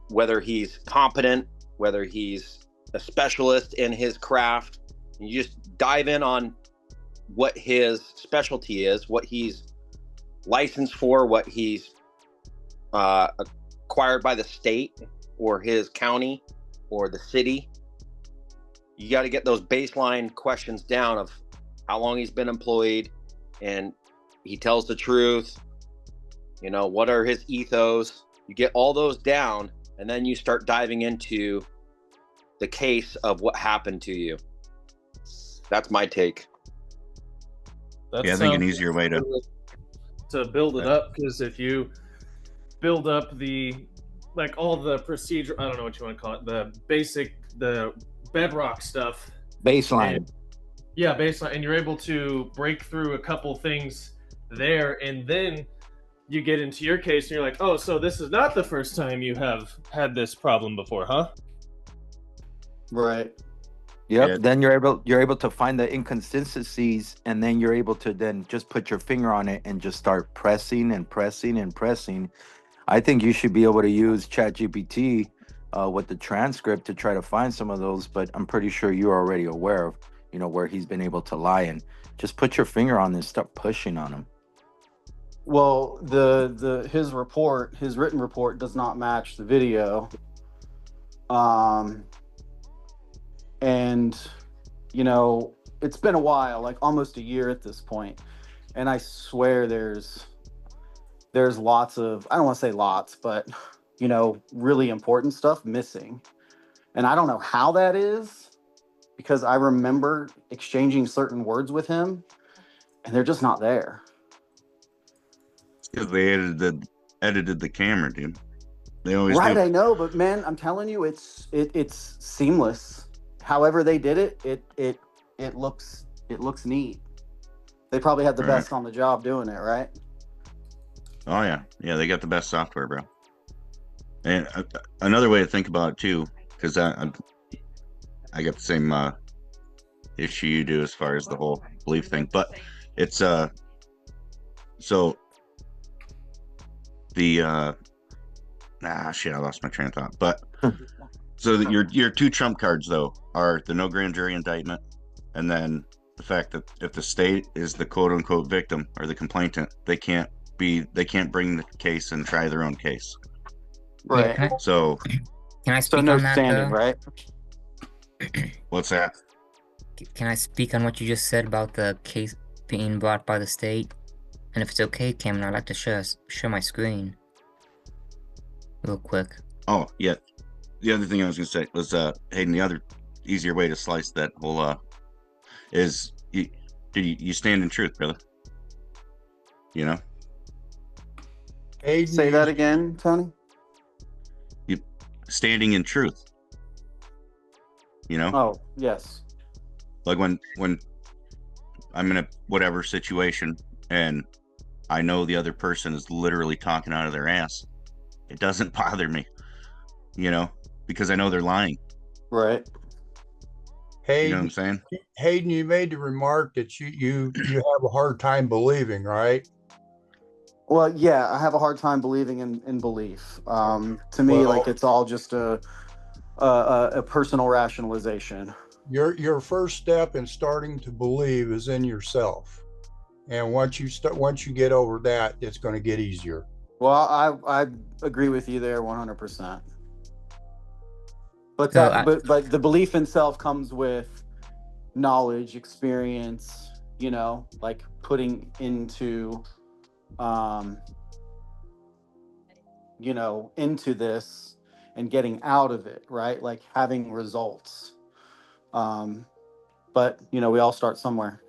whether he's competent, whether he's a specialist in his craft. And you just dive in on what his specialty is, what he's licensed for, what he's acquired by the state or his county or the city. You got to get those baseline questions down of how long he's been employed, and he tells the truth. What are his ethos? You get all those down, and then you start diving into the case of what happened to you. That's my take. I think an easier way to build it up, because if you build up all the procedure, I don't know what you want to call it, the bedrock stuff, baseline. Baseline, and you're able to break through a couple things there, and then you get into your case and you're like, oh, so this is not the first time you have had this problem before, huh? Right. Yep. Yeah. Then you're able to find the inconsistencies, and then you're able to then just put your finger on it and just start pressing and pressing and pressing. I think you should be able to use ChatGPT with the transcript to try to find some of those, but I'm pretty sure you're already aware of, where he's been able to lie, and just put your finger on this, start pushing on him. Well, his written report does not match the video. And it's been a while, like almost a year at this point, and I swear there's lots of, I don't want to say lots, but really important stuff missing. And I don't know how that is, because I remember exchanging certain words with him and they're just not there. because they edited the camera, dude. They always Right, do. I know, but man, I'm telling you, it's seamless. However they did it, it looks neat. They probably had the Right. best on the job doing it, right? Oh yeah, yeah, they got the best software, bro. And another way to think about it too, because I got the same issue you do as far as the whole belief thing, but it's so the shit, I lost my train of thought. But so that your two trump cards though are the no grand jury indictment, and then the fact that if the state is the quote unquote victim or the complainant, they can't bring the case and try their own case. Right. Yeah, So can I So speak no on that? standing, right? What's that? Can I speak on what you just said about the case being brought by the state? And if it's okay, Cameron, I'd like to share my screen real quick. Oh yeah. The other thing I was gonna say was Hayden, the other easier way to slice that whole is you stand in truth, brother. You know? Hayden, Say that again, Tony. You standing in truth. You know? Oh, yes. Like when I'm in a whatever situation and I know the other person is literally talking out of their ass, it doesn't bother me, you know, because I know they're lying. Right. Hayden, you know what I'm saying? Hayden, you made the remark that you have a hard time believing, right? Well, yeah, I have a hard time believing in belief. To me, Well, like it's all just a personal rationalization. Your first step in starting to believe is in yourself, and once you get over that, it's going to get easier. Well, I agree with you there 100%. But So but the belief in self comes with knowledge, experience, you know, like putting into you know, into this and getting out of it, right? Like having results. But you know, we all start somewhere.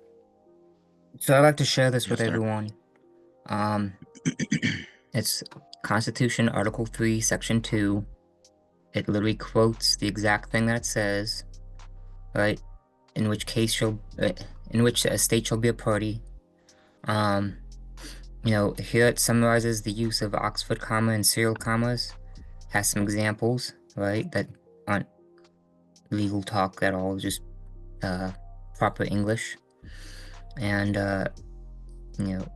So I'd like to share this Yes, with sir. everyone. It's Constitution Article 3, Section 2. It literally quotes the exact thing that it says, right? In which a state shall be a party. You know, here it summarizes the use of Oxford comma and serial commas. Has some examples, right? That aren't legal talk at all, just proper English. And you know,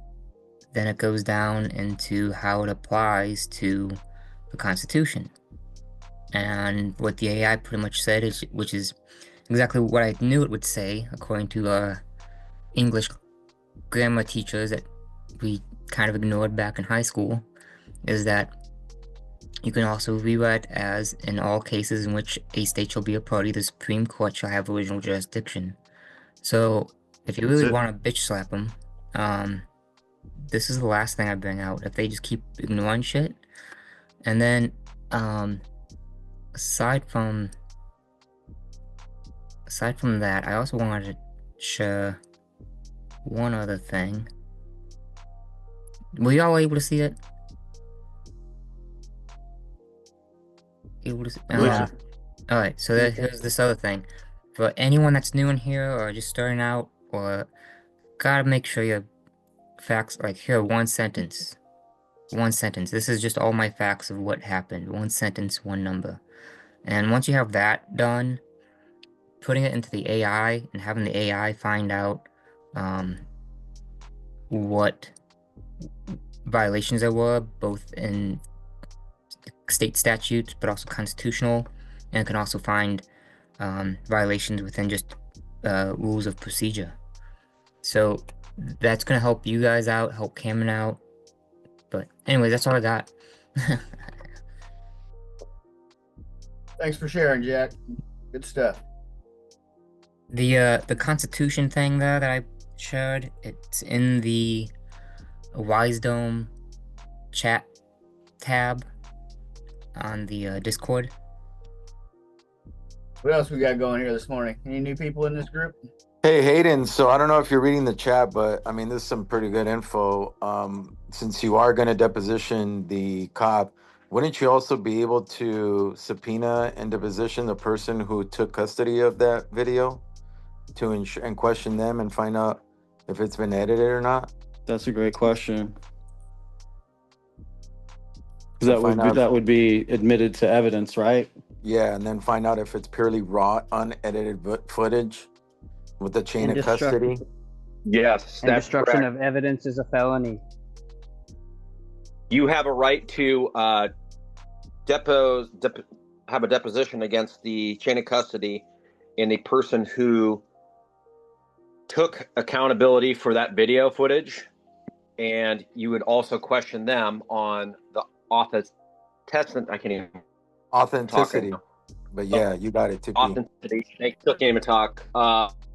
then it goes down into how it applies to the Constitution. And what the AI pretty much said is, which is exactly what I knew it would say, according to English grammar teachers that we kind of ignored back in high school, is that you can also rewrite as, in all cases in which a state shall be a party, the Supreme Court shall have original jurisdiction. So, if you really want to bitch slap them, this is the last thing I bring out. If they just keep ignoring shit, and then, aside from that, I also wanted to share one other thing. Were y'all able to see it? Able to see, Yeah. Alright, so here's this other thing. For anyone that's new in here or just starting out, or gotta make sure your facts, like here, one sentence. One sentence. This is just all my facts of what happened. One sentence, one number. And once you have that done, putting it into the AI and having the AI find out what violations there were, both in state statutes, but also constitutional, and it can also find violations within just rules of procedure. So that's gonna help you guys out, help Cameron out. But anyway, that's all I got. Thanks for sharing, Jack. Good stuff. The Constitution thing there that I shared, it's in the Wisedome chat tab on the Discord. What else we got going here this morning? Any new people in this group? Hey Hayden, so I don't know if you're reading the chat, but I mean, this is some pretty good info. Since you are going to deposition the cop, wouldn't you also be able to subpoena and deposition the person who took custody of that video to and question them and find out if it's been edited or not? That's a great question. So That would be admitted to evidence, right? Yeah, and then find out if it's purely raw, unedited footage with the chain And of custody. Yes, And that's destruction correct. of evidence is a felony. You have a right to have a deposition against the chain of custody in the person who took accountability for that video footage, and you would also question them on the Authenticity. But yeah, you got it, Tippy. Authenticity. They still can't even talk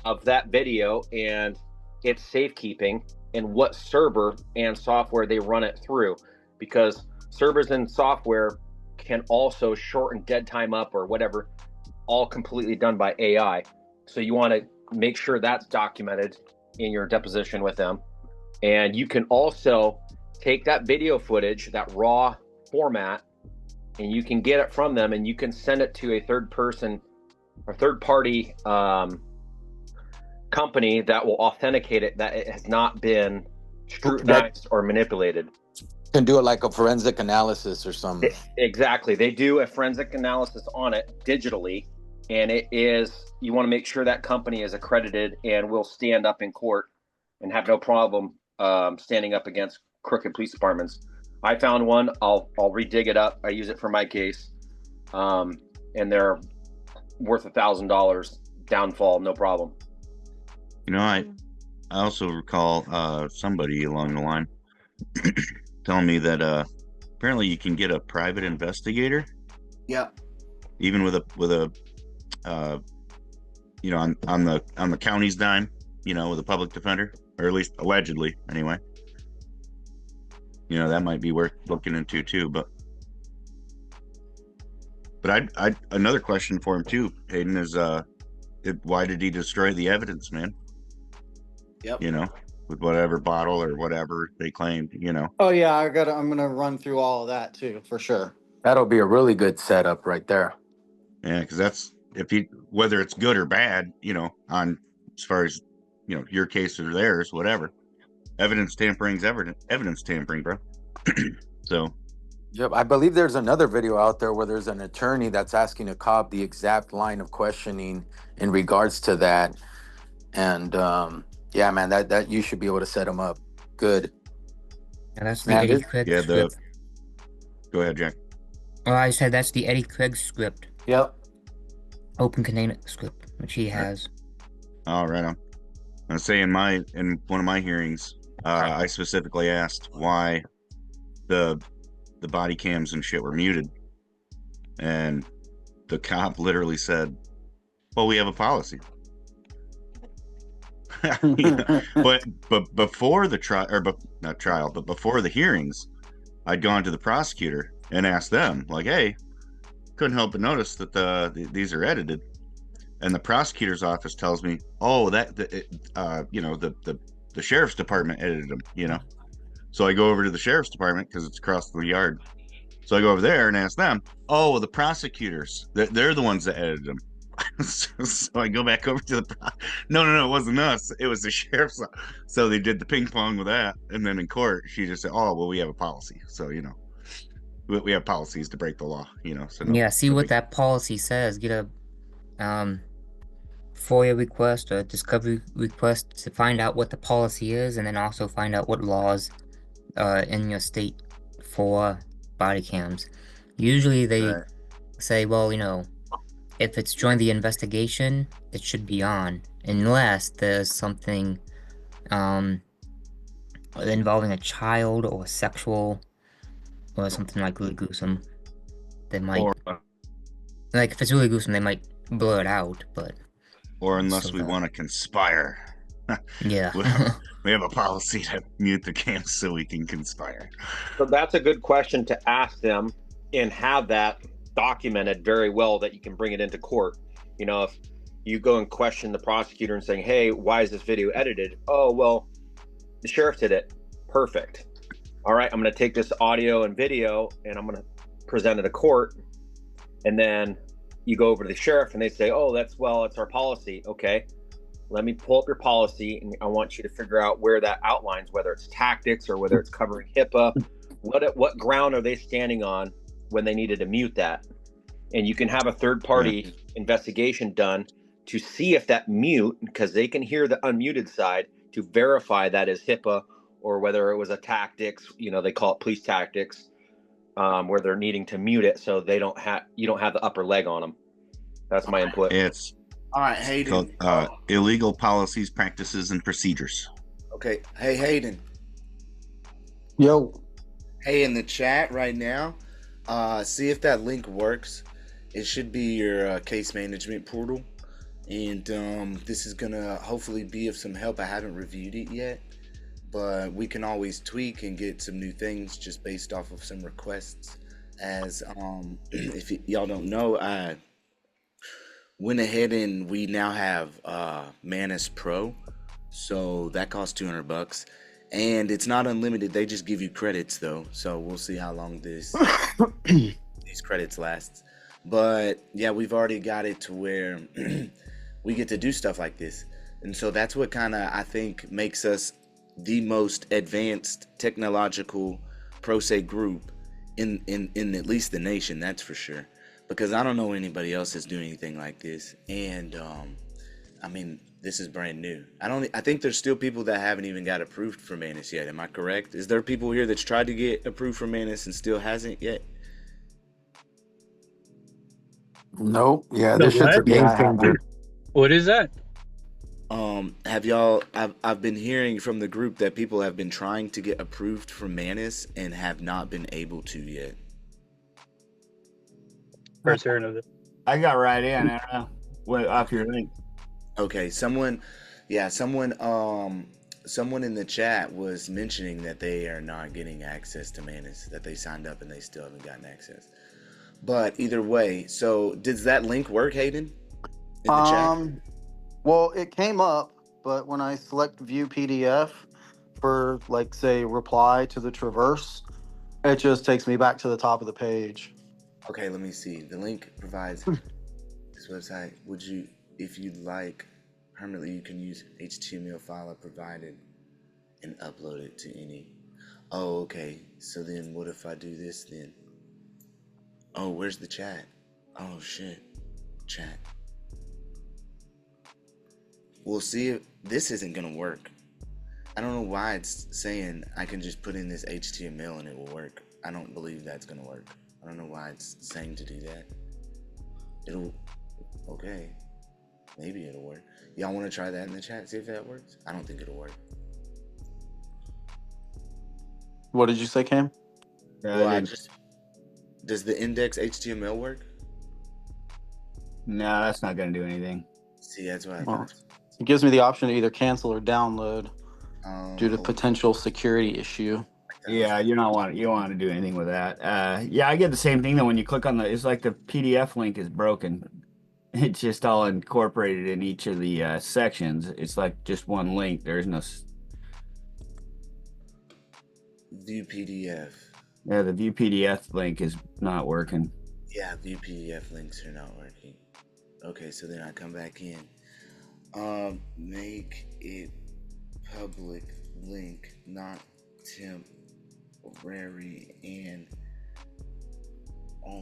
of that video and its safekeeping and what server and software they run it through, because servers and software can also shorten dead time up or whatever, all completely done by AI. So you want to make sure that's documented in your deposition with them. And you can also take that video footage, that raw format, and you can get it from them and you can send it to a third party company that will authenticate it, that it has not been scrutinized or manipulated. Can do it like a forensic analysis or something. Exactly. They do a forensic analysis on it digitally, and you want to make sure that company is accredited and will stand up in court and have no problem standing up against crooked police departments. I found one. I'll redig it up. I use it for my case, and they're worth $1,000 downfall, no problem. You know, I also recall somebody along the line telling me that apparently you can get a private investigator. Yeah. Even with a you know, on the county's dime, you know, with a public defender, or at least allegedly, anyway. You know, that might be worth looking into too. But I another question for him too, Hayden, is why did he destroy the evidence, man? Yep. You know, with whatever bottle or whatever they claimed, you know. Oh yeah, I'm gonna run through all of that too, for sure. That'll be a really good setup right there. Yeah, because that's whether it's good or bad, you know, on as far as, you know, your case or theirs, whatever. Evidence tampering's evidence tampering, bro. So. Yep, I believe there's another video out there where there's an attorney that's asking a cop the exact line of questioning in regards to that, and yeah, man, that you should be able to set them up. Good. And that's the Eddie Craig script. Go ahead, Jack. Oh, I said that's the Eddie Craig script. Yep. Open container script, which he has. All right. I'm gonna say in one of my hearings, I specifically asked why the body cams and shit were muted, and the cop literally said, "Well, we have a policy." but before the trial, or not trial, but before the hearings, I'd gone to the prosecutor and asked them, like, "Hey, couldn't help but notice that these are edited," and the prosecutor's office tells me, "Oh, you know, the sheriff's department edited them," you know. So I go over to the sheriff's department because it's across the yard. So I go over there and ask them, "Oh, the prosecutors, they're the ones that edited them." So I go back over to no, it wasn't us. It was the sheriff's. So they did the ping pong with that. And then in court, she just said, "Oh, well, we have a policy. So, you know, we have policies to break the law, you know." So yeah, see what that policy says. Get a FOIA request or a discovery request to find out what the policy is, and then also find out what laws in your state for body cams. Usually they say, well, you know, if it's joined the investigation, it should be on, unless there's something involving a child or sexual or something like really gruesome. They might, like, if it's really gruesome, they might blur it out, but... Or unless we want to conspire. Yeah. We have a policy to mute the cams so we can conspire. So that's a good question to ask them and have that documented very well that you can bring it into court. You know, you go and question the prosecutor and saying, hey, why is this video edited? Oh, well, the sheriff did it. Perfect. All right, I'm going to take this audio and video and I'm going to present it to court. And then you go over to the sheriff and they say, oh, that's our policy. Okay, let me pull up your policy and I want you to figure out where that outlines, whether it's tactics or whether it's covering HIPAA. What ground are they standing on when they needed to mute that? And you can have a third-party investigation done to see if that mute, because they can hear the unmuted side, to verify that is HIPAA or whether it was a tactics, they call it police tactics, where they're needing to mute it so you don't have the upper leg on them. That's my input. It's all right, Hayden. Called, illegal policies, practices, and procedures. Okay. Hey, Hayden. Yo. Hey, in the chat right now, see if that link works. It should be your case management portal. And this is going to hopefully be of some help. I haven't reviewed it yet, but we can always tweak and get some new things just based off of some requests. As if y'all don't know, I went ahead and we now have Manus Pro. So that costs $200. And it's not unlimited. They just give you credits though. So we'll see how long these credits last. But yeah, we've already got it to where we get to do stuff like this. And so that's what kind of, I think, makes us the most advanced technological pro se group in at least the nation, that's for sure. Because I don't know anybody else that's doing anything like this. And I mean, this is brand new. I think there's still people that haven't even got approved for Manus yet. Am I correct? Is there people here that's tried to get approved for Manus and still hasn't yet? Nope. Yeah, this shit's a game changer. What is that? Have y'all? I've been hearing from the group that people have been trying to get approved for Manus and have not been able to yet. First hearing of it. I got right in. I don't know. Went off your link. Okay, someone in the chat was mentioning that they are not getting access to Manus, that they signed up and they still haven't gotten access. But either way, so does that link work, Hayden? In the chat? Well, it came up, but when I select view PDF for, like, say, reply to the traverse, it just takes me back to the top of the page. Okay, let me see. The link provides this website. Would you, if you'd like, permanently you can use HTML file I provided and upload it to any. Oh, okay. So then what if I do this then? Oh, where's the chat? Oh, shit. Chat. We'll see if this isn't going to work. I don't know why it's saying I can just put in this HTML and it will work. I don't believe that's going to work. I don't know why it's saying to do that. Okay. Maybe it'll work. Y'all want to try that in the chat, see if that works? I don't think it'll work. What did you say, Cam? Well, does the index HTML work? No, that's not going to do anything. See, that's why. It gives me the option to either cancel or download due to potential security issue. Yeah, you don't want to do anything with that. Yeah, I get the same thing though when you click on it's like the PDF link is broken. It's just all incorporated in each of the sections. It's like just one link. There's no view PDF. Yeah, the view PDF link is not working. Yeah, view PDF links are not working. Okay, so then I come back in. Make it public link, not temporary, and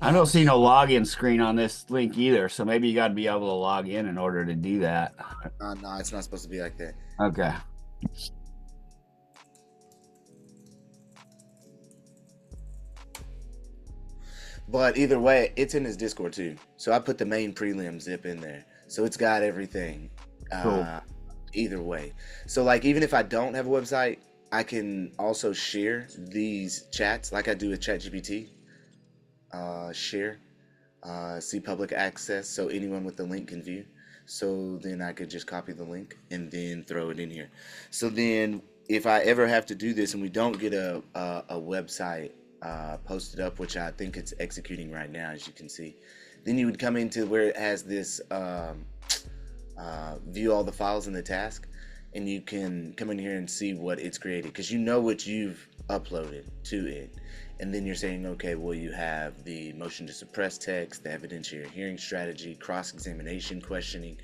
I don't see no login screen on this link either, so maybe you got to be able to log in order to do that. No, it's not supposed to be like that. Okay. But either way, it's in his Discord too. So I put the main prelim zip in there. So it's got everything. Cool. Either way. So like, even if I don't have a website, I can also share these chats like I do with ChatGPT. Share, see public access, so anyone with the link can view. So then I could just copy the link and then throw it in here. So then if I ever have to do this and we don't get a website posted up, which I think it's executing right now, as you can see, then you would come into where it has this view all the files in the task, and you can come in here and see what it's created, because you know what you've uploaded to it. And then you're saying, okay, well, you have the motion to suppress text, the evidentiary hearing strategy, cross-examination questioning,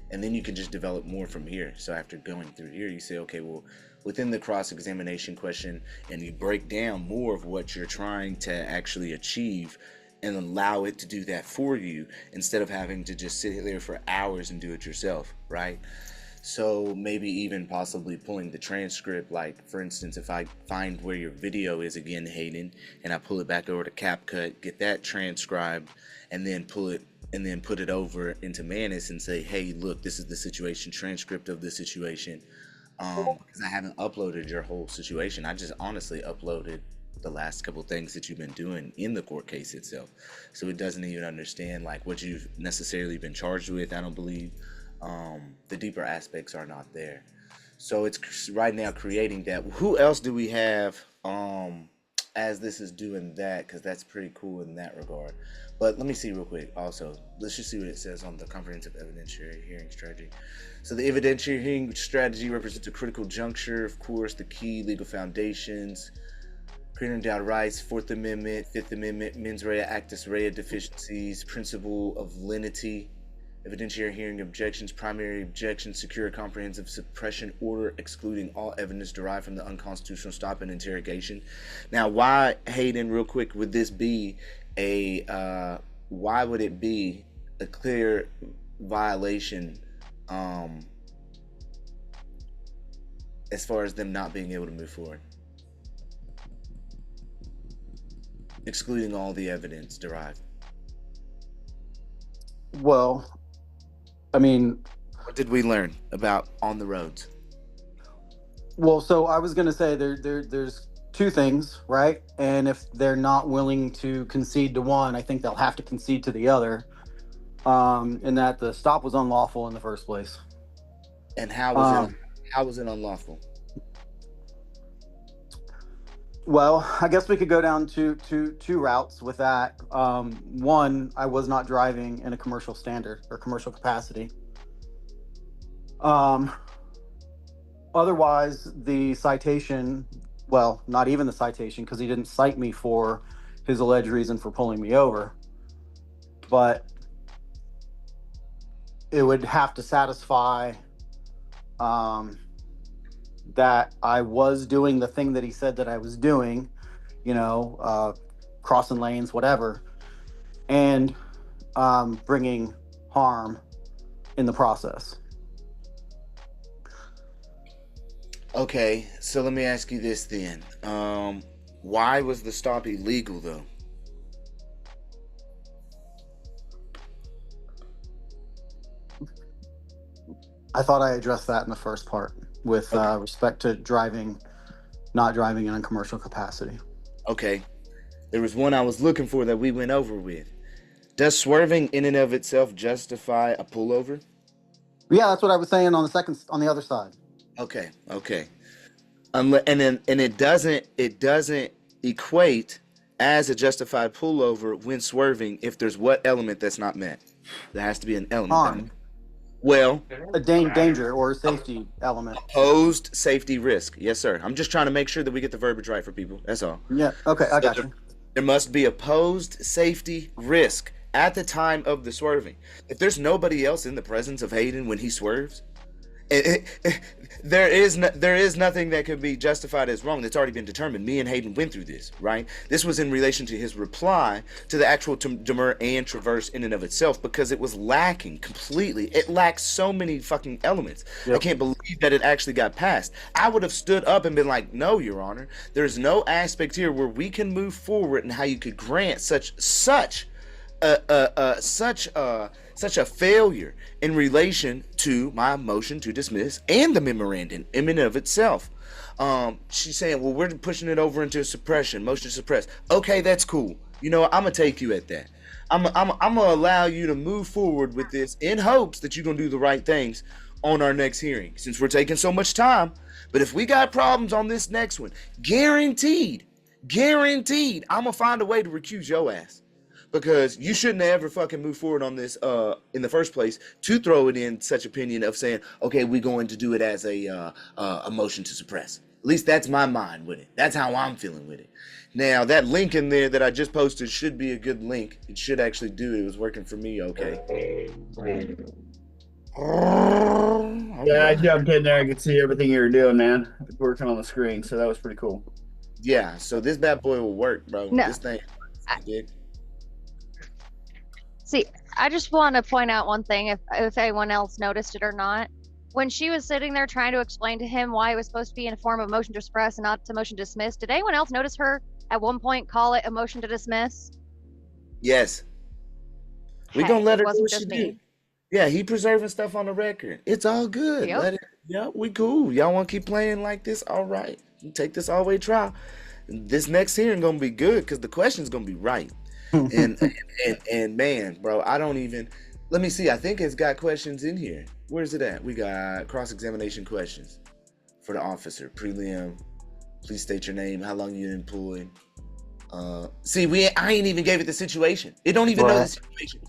and then you can just develop more from here. So after going through here, you say, okay, well, within the cross-examination question, and you break down more of what you're trying to actually achieve and allow it to do that for you, instead of having to just sit there for hours and do it yourself, right? So maybe even possibly pulling the transcript, like for instance, if I find where your video is again, Hayden, and I pull it back over to CapCut, get that transcribed, and then put it over into Manus and say, hey, look, this is the situation, transcript of the situation. Because I haven't uploaded your whole situation. I just honestly uploaded the last couple things that you've been doing in the court case itself. So it doesn't even understand like what you've necessarily been charged with, I don't believe. The deeper aspects are not there. So it's right now creating that. Who else do we have as this is doing that? Because that's pretty cool in that regard. But let me see real quick also. Let's just see what it says on the comprehensive evidentiary hearing strategy. So the evidentiary hearing strategy represents a critical juncture, of course, the key legal foundations, creating endowed rights, Fourth Amendment, Fifth Amendment, mens rea, actus rea deficiencies, principle of lenity, evidentiary hearing objections, primary objections, secure a comprehensive suppression order, excluding all evidence derived from the unconstitutional stop and interrogation. Now, why, Hayden, real quick, would this be why would it be a clear violation as far as them not being able to move forward? Excluding all the evidence derived. Well, I mean, what did we learn about on the roads? Well, so I was going to say there's two things, right? And if they're not willing to concede to one, I think they'll have to concede to the other. In that the stop was unlawful in the first place. And how was it unlawful? Well, I guess we could go down to two routes with that. One, I was not driving in a commercial standard or commercial capacity. Otherwise, the citation, well, not even the citation, because he didn't cite me for his alleged reason for pulling me over. But it would have to satisfy that I was doing the thing that he said that I was doing, crossing lanes, whatever, and bringing harm in the process. Okay, so let me ask you this then. Why was the stop illegal though? I thought I addressed that in the first part with respect to not driving in a commercial capacity. Okay. There was one I was looking for that we went over with. Does swerving in and of itself justify a pullover? Yeah, that's what I was saying on the other side. Okay. And it doesn't equate as a justified pullover when swerving if there's what element that's not met? There has to be an element. Harm. Well, a danger or a safety element. Opposed safety risk. Yes, sir. I'm just trying to make sure that we get the verbiage right for people. That's all. Yeah. Okay. I got you. There must be opposed safety risk at the time of the swerving. If there's nobody else in the presence of Hayden when he swerves, there is nothing that could be justified as wrong. That's already been determined. Me and Hayden went through this, right? This was in relation to his reply to the actual demur and traverse in and of itself, because it was lacking completely. It lacks so many fucking elements. Yep. I can't believe that it actually got passed. I would have stood up and been like, no, Your Honor, there's no aspect here where we can move forward and how you could grant such a failure in relation to my motion to dismiss and the memorandum in and of itself. She's saying, well, we're pushing it over into suppression, motion to suppress. Okay, that's cool. You know, I'm gonna take you at that. I'm gonna allow you to move forward with this in hopes that you're gonna do the right things on our next hearing, since we're taking so much time. But if we got problems on this next one, guaranteed, I'm gonna find a way to recuse your ass. because you shouldn't have ever fucking move forward on this in the first place to throw it in such opinion of saying, okay, we're going to do it as a motion to suppress. At least that's my mind with it. That's how I'm feeling with it. Now, that link in there that I just posted should be a good link. It should actually do it. It was working for me okay. Yeah, I jumped in there. I could see everything you were doing, man. It was working on the screen, so that was pretty cool. Yeah, so this bad boy will work, bro. No. This thing. See, I just want to point out one thing, if anyone else noticed it or not. When she was sitting there trying to explain to him why it was supposed to be in a form of motion to suppress and not to motion to dismiss, did anyone else notice her at one point call it a motion to dismiss? Yes. We Hey, gonna let it her do wasn't what she just do. me. Yeah, he preserving stuff on the record. It's all good. Yep. Let it. Yeah, we cool. Y'all want to keep playing like this? All right. Take this all the way trial. This next hearing gonna be good because the question's gonna be right. and man, bro, I don't even. Let me see. I think it's got questions in here. Where's it at? We got cross-examination questions for the officer. Prelim. Please state your name. How long you employed? See, I ain't even gave it the situation. It don't even know the situation.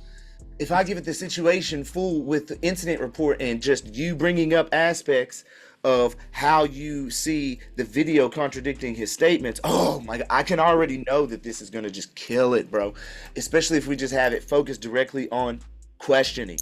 If I give it the situation full with the incident report and just you bringing up aspects of how you see the video contradicting his statements, oh my God, I can already know that this is going to just kill it, bro. Especially if we just have it focused directly on questioning.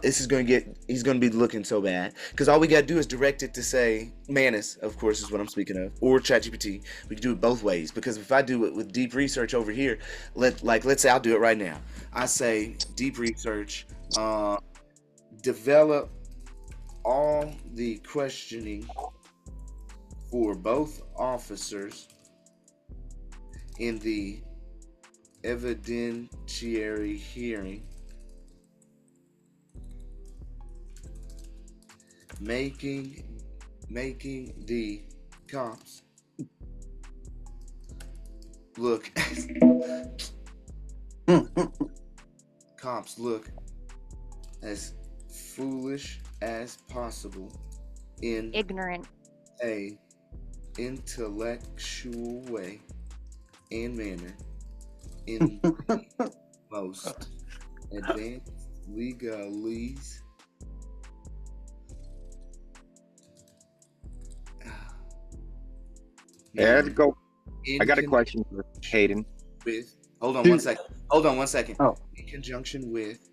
He's going to be looking so bad because all we got to do is direct it to say Manus, of course, is what I'm speaking of, or ChatGPT. We can do it both ways because if I do it with deep research over here, let's say I'll do it right now. I say deep research, develop all the questioning for both officers in the evidentiary hearing, making the cops look as foolish as possible in ignorant a intellectual way and manner in the most advanced legalese There you go. I got a question for Hayden. Hold on one second. Oh. In conjunction with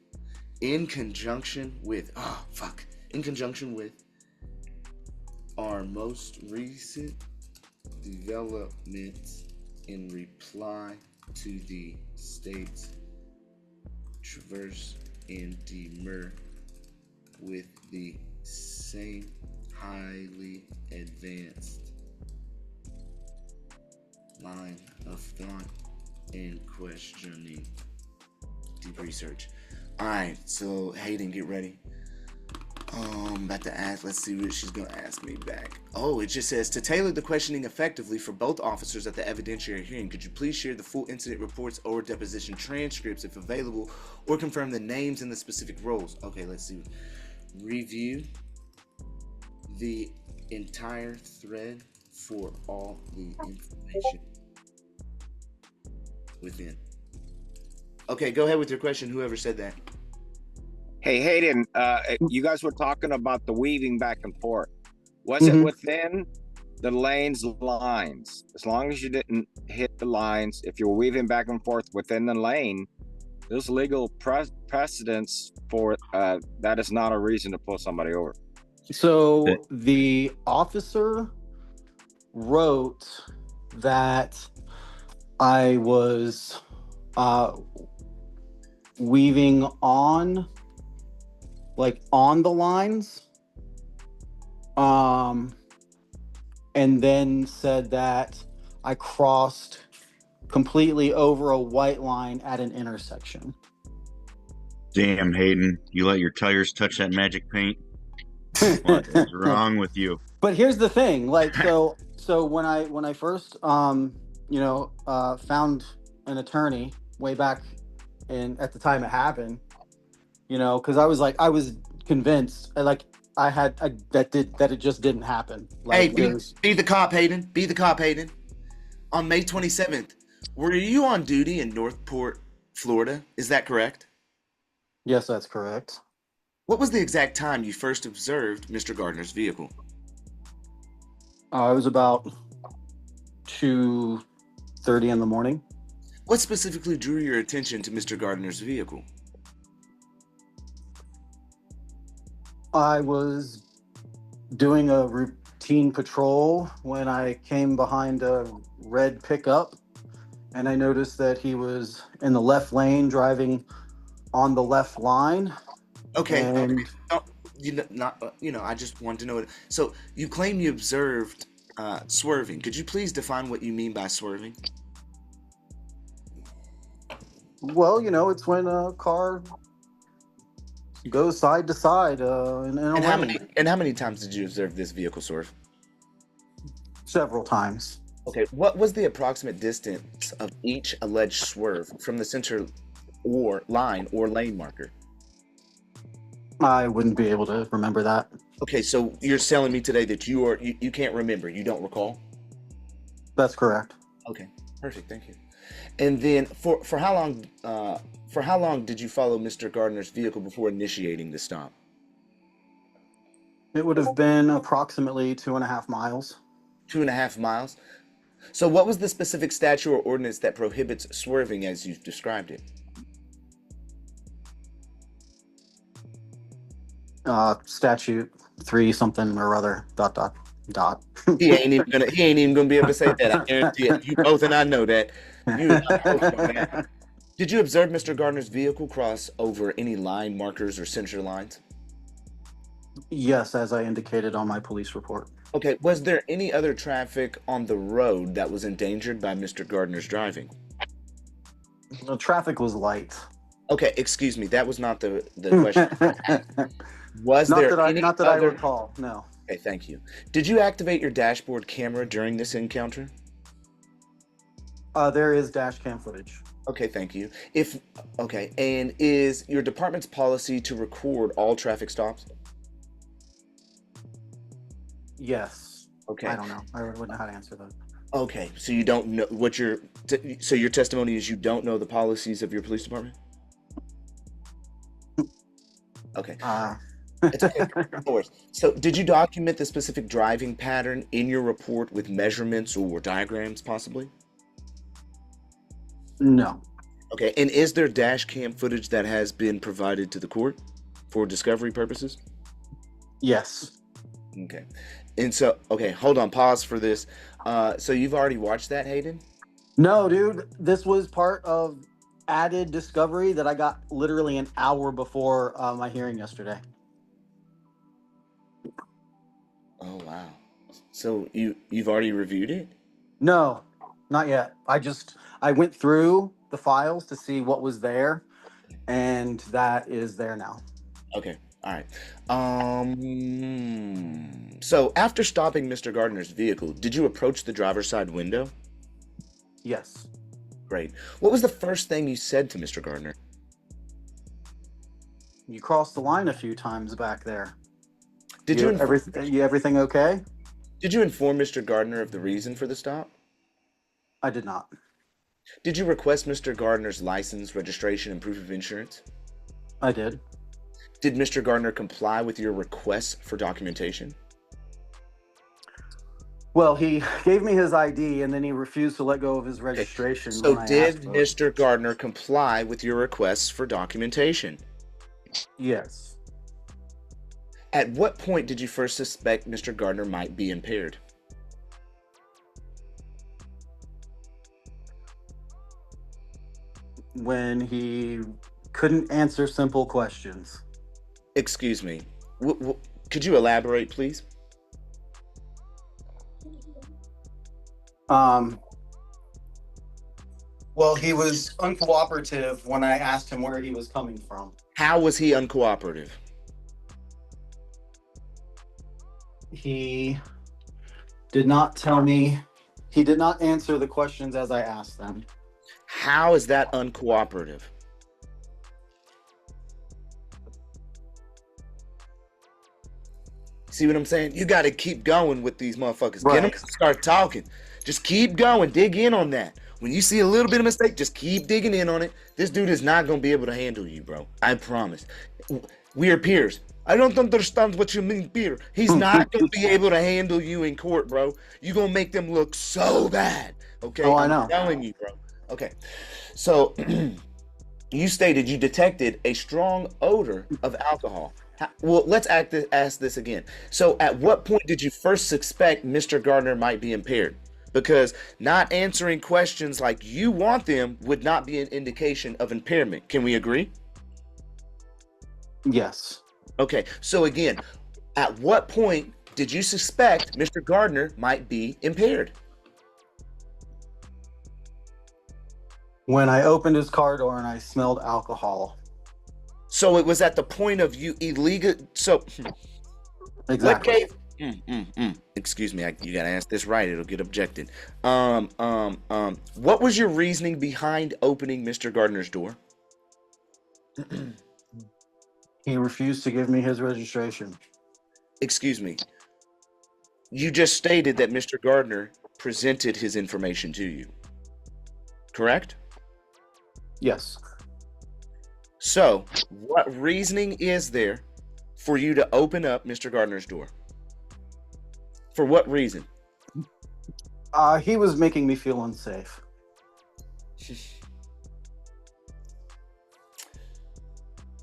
our most recent developments in reply to the state's traverse and demur with the same highly advanced line of thought and questioning. Deep research. All right, so Hayden, get ready. About to ask. Let's see what she's gonna ask me back. Oh, it just says to tailor the questioning effectively for both officers at the evidentiary hearing. Could you please share the full incident reports or deposition transcripts if available, or confirm the names and the specific roles? Okay, let's see. Review the entire thread for all the information within. Okay, go ahead with your question, whoever said that. Hey, Hayden, you guys were talking about the weaving back and forth. Was it within the lines? As long as you didn't hit the lines, if you were weaving back and forth within the lane, there's legal precedence for that is not a reason to pull somebody over. So the officer wrote that I was weaving on the lines, and then said that I crossed completely over a white line at an intersection. Damn, Hayden, you let your tires touch that magic paint? What is wrong with you? But here's the thing, like, so when I first found an attorney way back at the time it happened, because I was convinced, that it just didn't happen. Like, hey, be the cop, Hayden. Be the cop, Hayden. On May 27th, were you on duty in Northport, Florida. Is that correct? Yes, that's correct. What was the exact time you first observed Mr. Gardner's vehicle? It was about 2:30 in the morning. What specifically drew your attention to Mr. Gardner's vehicle? I was doing a routine patrol when I came behind a red pickup, and I noticed that he was in the left lane driving on the left line. Okay. And I just want to know it. So you claim you observed swerving. Could you please define what you mean by swerving? well, it's when a car goes side to side in a And how lane. many times did you observe this vehicle swerve? Several times. Okay. What was the approximate distance of each alleged swerve from the center or line or lane marker? I wouldn't be able to remember that. Okay, so you're telling me today that you can't remember, you don't recall? That's correct. Okay, perfect, thank you. And then for how long did you follow Mr. Gardner's vehicle before initiating the stop? It would have been approximately 2.5 miles. 2.5 miles. So what was the specific statute or ordinance that prohibits swerving as you've described it? Statute 3 something or other ... He ain't even gonna be able to say that. I guarantee it. You both and I know that. You and I both know that. Did you observe Mr. Gardner's vehicle cross over any line markers or center lines? Yes, as I indicated on my police report. Okay, was there any other traffic on the road that was endangered by Mr. Gardner's driving? The traffic was light. Okay, excuse me, that was not the question. Was Not there that I any not that I other... recall. No. Okay, thank you. Did you activate your dashboard camera during this encounter? There is dash cam footage. Okay, thank you. And is your department's policy to record all traffic stops? Yes. Okay. I don't know. I wouldn't know how to answer that. Okay, so you don't know so your testimony is you don't know the policies of your police department? Okay. It's okay. No worries. So did you document the specific driving pattern in your report with measurements or diagrams possibly? No. Okay, and is there dash cam footage that has been provided to the court for discovery purposes? Yes. Okay. And so, okay, hold on, pause for this. So you've already watched that, Hayden? No, dude. This was part of added discovery that I got literally an hour before my hearing yesterday. Oh, wow. So you've already reviewed it? No, not yet. I went through the files to see what was there, and that is there now. Okay. All right. So after stopping Mr. Gardner's vehicle, did you approach the driver's side window? Yes. Great. What was the first thing you said to Mr. Gardner? You crossed the line a few times back there. Did you everything okay? Did you inform Mr. Gardner of the reason for the stop? I did not. Did you request Mr. Gardner's license, registration, and proof of insurance? I did. Did Mr. Gardner comply with your requests for documentation? Well, he gave me his ID and then he refused to let go of his registration. So when I did asked for it. Mr. Gardner comply with your requests for documentation? Yes. At what point did you first suspect Mr. Gardner might be impaired? When he couldn't answer simple questions. Excuse me. Could you elaborate, please? Well, he was uncooperative when I asked him where he was coming from. How was he uncooperative? He did not tell me. He did not answer the questions as I asked them. How is that uncooperative? See what I'm saying? You got to keep going with these motherfuckers. Right. Get them to start talking. Just keep going. Dig in on that. When you see a little bit of mistake, just keep digging in on it. This dude is not gonna be able to handle you, bro. I promise. We are peers. I don't understand what you mean, peer. He's not gonna be able to handle you in court, bro. You gonna make them look so bad. Okay, Oh, I know. I'm telling you, bro. Okay, so you stated you detected a strong odor of alcohol. Well, let's ask this again. So, at what point did you first suspect Mr. Gardner might be impaired? Because not answering questions like you want them would not be an indication of impairment. Can we agree? Yes. Okay, so again, at what point did you suspect Mr. Gardner might be impaired? When I opened his car door and I smelled alcohol. So it was at the point of you illegal. So Exactly. what gave? Excuse me, you gotta ask this right. It'll get objected. What was your reasoning behind opening Mr. Gardner's door? He refused to give me his registration. Excuse me. You just stated that Mr. Gardner presented his information to you. Correct? Yes. So, what reasoning is there for you to open up Mr. Gardner's door? For what reason? He was making me feel unsafe.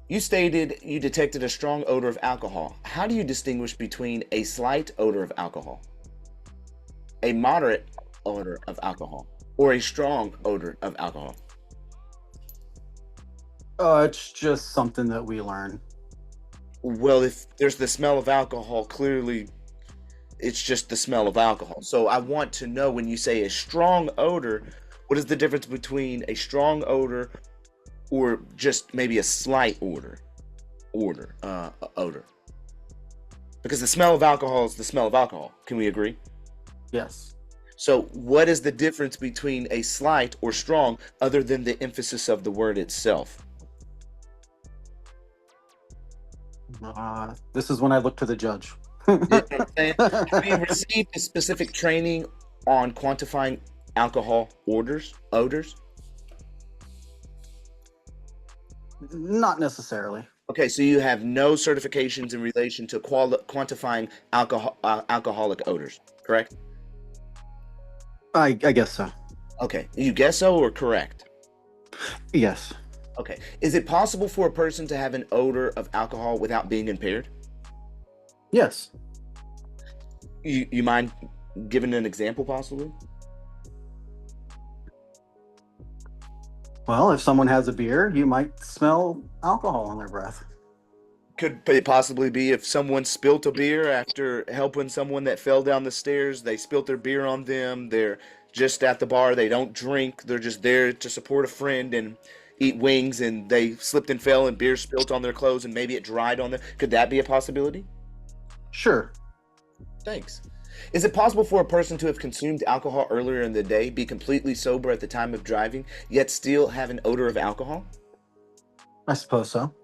You stated you detected a strong odor of alcohol. How do you distinguish between a slight odor of alcohol, a moderate odor of alcohol, or a strong odor of alcohol? It's just something that we learn. Well, if there's the smell of alcohol, clearly it's just the smell of alcohol. So I want to know, when you say a strong odor, what is the difference between a strong odor or just maybe a slight odor? Because the smell of alcohol is the smell of alcohol. Can we agree? Yes. So what is the difference between a slight or strong, other than the emphasis of the word itself? This is when I look to the judge. You know what I'm saying? Have you received a specific training on quantifying alcohol odors? Not necessarily. Okay, so you have no certifications in relation to quantifying alcoholic odors, correct? I guess so. Okay, you guess so or correct? Yes. Okay, is it possible for a person to have an odor of alcohol without being impaired? Yes. You mind giving an example, possibly? Well, if someone has a beer, you might smell alcohol on their breath. Could it possibly be if someone spilt a beer after helping someone that fell down the stairs, they spilt their beer on them, they're just at the bar, they don't drink, they're just there to support a friend and eat wings, and they slipped and fell and beer spilt on their clothes and maybe it dried on them? Could that be a possibility? Sure. Thanks. Is it possible for a person to have consumed alcohol earlier in the day, be completely sober at the time of driving, yet still have an odor of alcohol? I suppose so.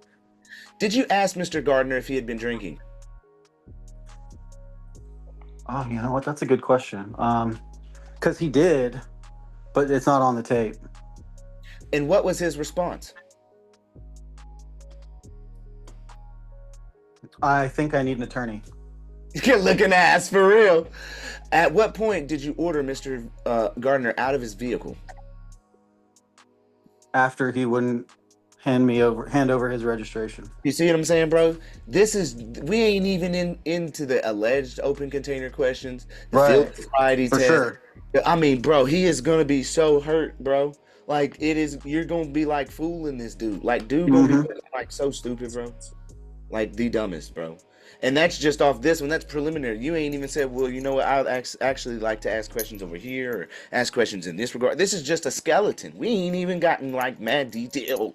Did you ask Mr. Gardner if he had been drinking? Oh, you know what? That's a good question. Because he did, but it's not on the tape. And what was his response? I think I need an attorney. You're looking ass for real. At what point did you order Mr. Gardner out of his vehicle? After he wouldn't hand over his registration. You see what I'm saying, bro? We ain't even into the alleged open container questions, the field sobriety test. Sure. I mean, bro, he is gonna be so hurt, bro. Like, you're gonna be like fooling this dude. Like, dude gonna be looking like so stupid, bro. Like the dumbest, bro. And that's just off this one. That's preliminary. You ain't even said, well, you know what? I'd actually like to ask questions over here or ask questions in this regard. This is just a skeleton. We ain't even gotten like mad detail.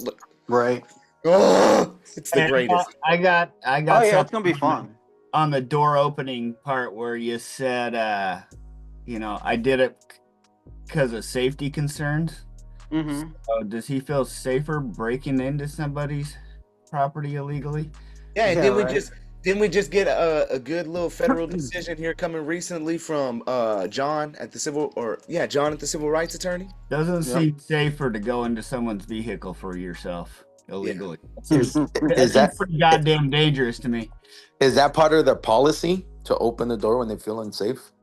Right. Oh, it's the greatest. I got. Oh yeah, it's gonna be fun. On the door opening part where you said, I did it because of safety concerns. Mm-hmm. So does he feel safer breaking into somebody's property illegally? Yeah, and then Didn't we just get a good little federal decision here coming recently from John at the John at the civil rights attorney? Doesn't seem safer to go into someone's vehicle for yourself illegally. Is That seems pretty goddamn dangerous to me. Is that part of their policy to open the door when they feel unsafe?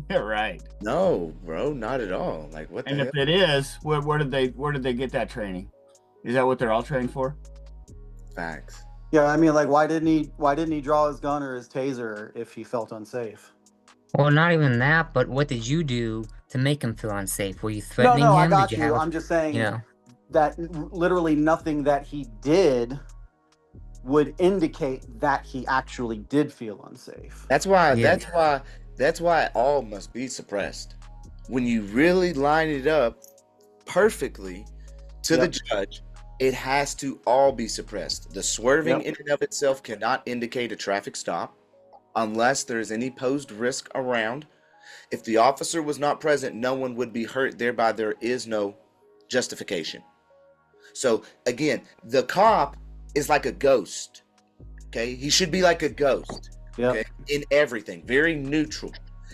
Yeah, right. No, bro, not at all. Like what? And the if hell? it is, where did they get that training? Is that what they're all trained for? Facts. Yeah, I mean, like, why didn't he draw his gun or his taser if he felt unsafe? Well, not even that, but what did you do to make him feel unsafe? Were you threatening No, him? I got Did you. have, I'm just saying, you know, that literally nothing that he did would indicate that he actually did feel unsafe. That's why it all must be suppressed. When you really line it up perfectly to the judge, it has to all be suppressed. The swerving in and of itself cannot indicate a traffic stop unless there is any posed risk around. If the officer was not present, no one would be hurt. Thereby, there is no justification. So again, the cop is like a ghost. Okay, he should be like a ghost. Okay, in everything, very neutral.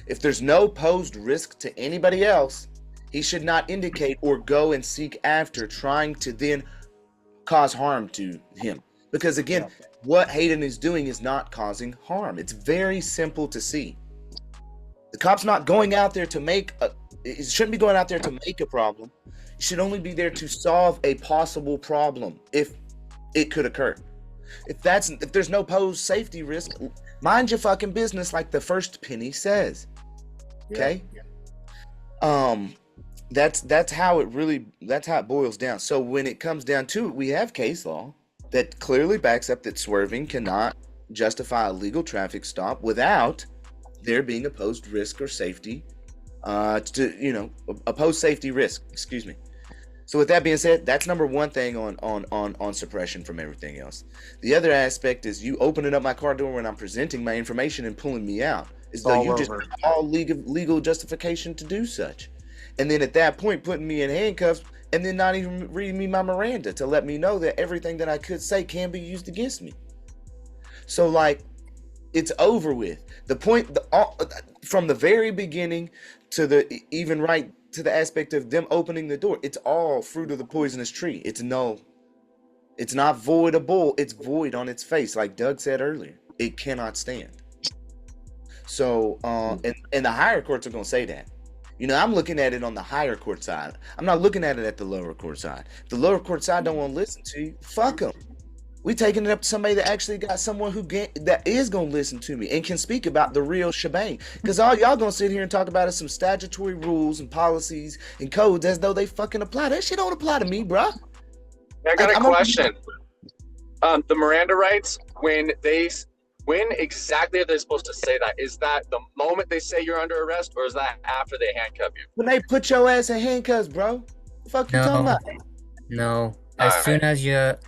If there's no posed risk to anybody else, he should not indicate or go and seek after trying to then cause harm to him. Because again, what Hayden is doing is not causing harm. It's very simple to see. The cop's not going out there to it shouldn't be going out there to make a problem. It should only be there to solve a possible problem if it could occur. If there's no posed safety risk, mind your fucking business, like the first penny says. Okay? That's how it boils down. So when it comes down to it, we have case law that clearly backs up that swerving cannot justify a legal traffic stop without there being a posed risk or safety a posed safety risk, excuse me. So with that being said, that's number one thing on suppression from everything else. The other aspect is you opening up my car door when I'm presenting my information and pulling me out, as though you just have all legal justification to do such. And then at that point, putting me in handcuffs and then not even reading me my Miranda to let me know that everything that I could say can be used against me. So like, it's over with. The point, from the very beginning to the aspect of them opening the door, it's all fruit of the poisonous tree. It's null. It's not voidable. It's void on its face, like Doug said earlier. It cannot stand. So, and the higher courts are going to say that. You know, I'm looking at it on the higher court side. I'm not looking at it at the lower court side. If the lower court side don't want to listen to you, fuck them. We taking it up to somebody that actually got someone that is going to listen to me and can speak about the real shebang. Because all y'all going to sit here and talk about is some statutory rules and policies and codes as though they fucking apply. That shit don't apply to me, bruh. I got a question. The Miranda rights, when exactly are they supposed to say that? Is that the moment they say you're under arrest, or is that after they handcuff you? When they put your ass in handcuffs, bro. The fuck you talking about? No. As soon as you're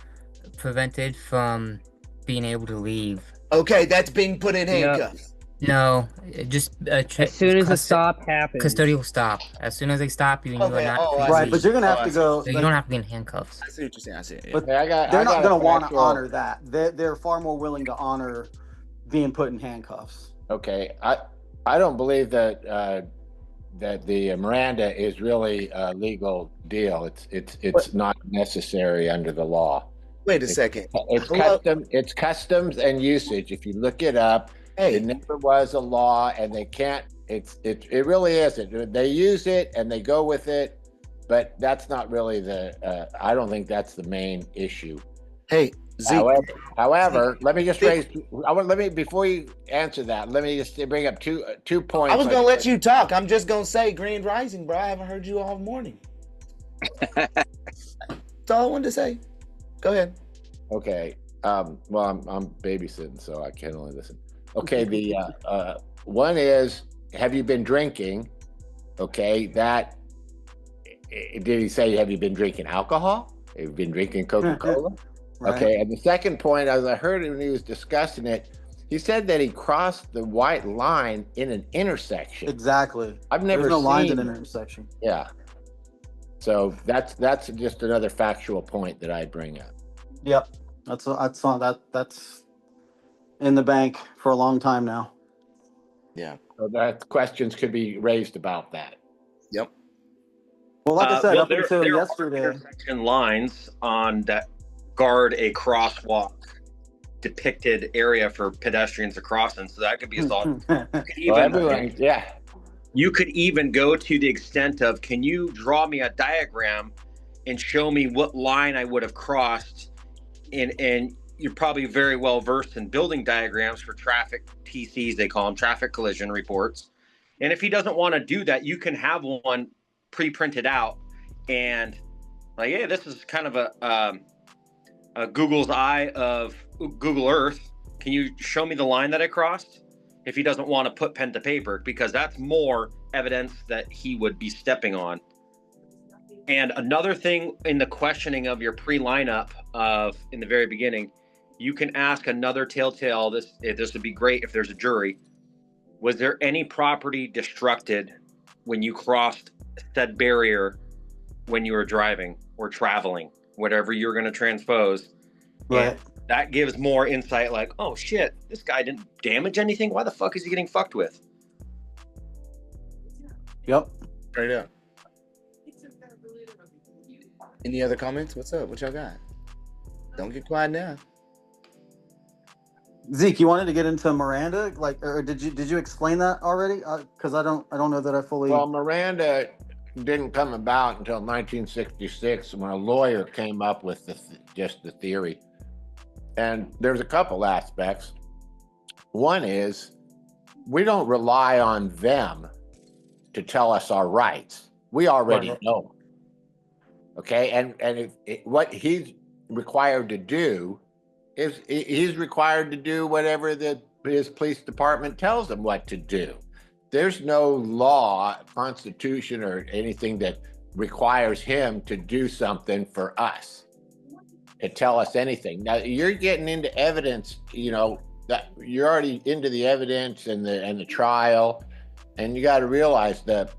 prevented from being able to leave. Okay, that's being put in handcuffs. No, just as soon as the stop happens. Custodial stop. As soon as they stop you and you are not right, but you're gonna have to go. So you don't have to be in handcuffs. I see what you're saying. I see it. Yeah. But they're not gonna want to honor that. They're far more willing to honor being put in handcuffs. Okay, I don't believe that that the Miranda is really a legal deal. It's not necessary under the law. Wait a second. It's customs and usage. If you look it up, it never was a law, and they can't. It really isn't. They use it and they go with it, but that's not really I don't think that's the main issue. Hey, Zeke. However, let me just before you answer that, let me just bring up two points. I was gonna let you talk. I'm just gonna say Grand Rising, bro. I haven't heard you all morning. That's all I wanted to say. Go ahead. Okay. Well, I'm babysitting, so I can only listen. Okay. The one is, have you been drinking? Okay. That did he say? Have you been drinking alcohol? Have you been drinking Coca-Cola? Right. Okay. And the second point, as I heard it when he was discussing it, he said that he crossed the white line in an intersection. Exactly. I've never There's no seen lines in an intersection. Yeah. So that's just another factual point that I bring up. Yep. That's in the bank for a long time now. Yeah. So that questions could be raised about that. Yep. Well, like I said, well, up until there yesterday, are intersection lines on that guard a crosswalk depicted area for pedestrians to cross in, so that could be a solid. You could even go to the extent of, can you draw me a diagram and show me what line I would have crossed? And you're probably very well versed in building diagrams for traffic TCs, they call them, traffic collision reports. And if he doesn't want to do that, you can have one pre-printed out and like, hey, this is kind of a Google's eye of Google Earth. Can you show me the line that I crossed? If he doesn't want to put pen to paper, because that's more evidence that he would be stepping on. And another thing in the questioning of your pre-lineup of in the very beginning, you can ask another telltale. This would be great if there's a jury. Was there any property destructed when you crossed said barrier when you were driving or traveling, whatever you're going to transpose? Right. And that gives more insight like, oh shit, this guy didn't damage anything. Why the fuck is he getting fucked with? Yep. Straight up. Any other comments? What's up? What y'all got? Don't get quiet now. Zeke, you wanted to get into Miranda, or did you explain that already? Because I don't know that I fully. Well, Miranda didn't come about until 1966 when a lawyer came up with just the theory. And there's a couple aspects. One is we don't rely on them to tell us our rights. We already know. Okay, and what he's required to do is he's required to do whatever his police department tells him what to do. There's no law, constitution, or anything that requires him to do something for us, to tell us anything. Now you're getting into evidence, that you're already into the evidence and the trial, and you got to realize that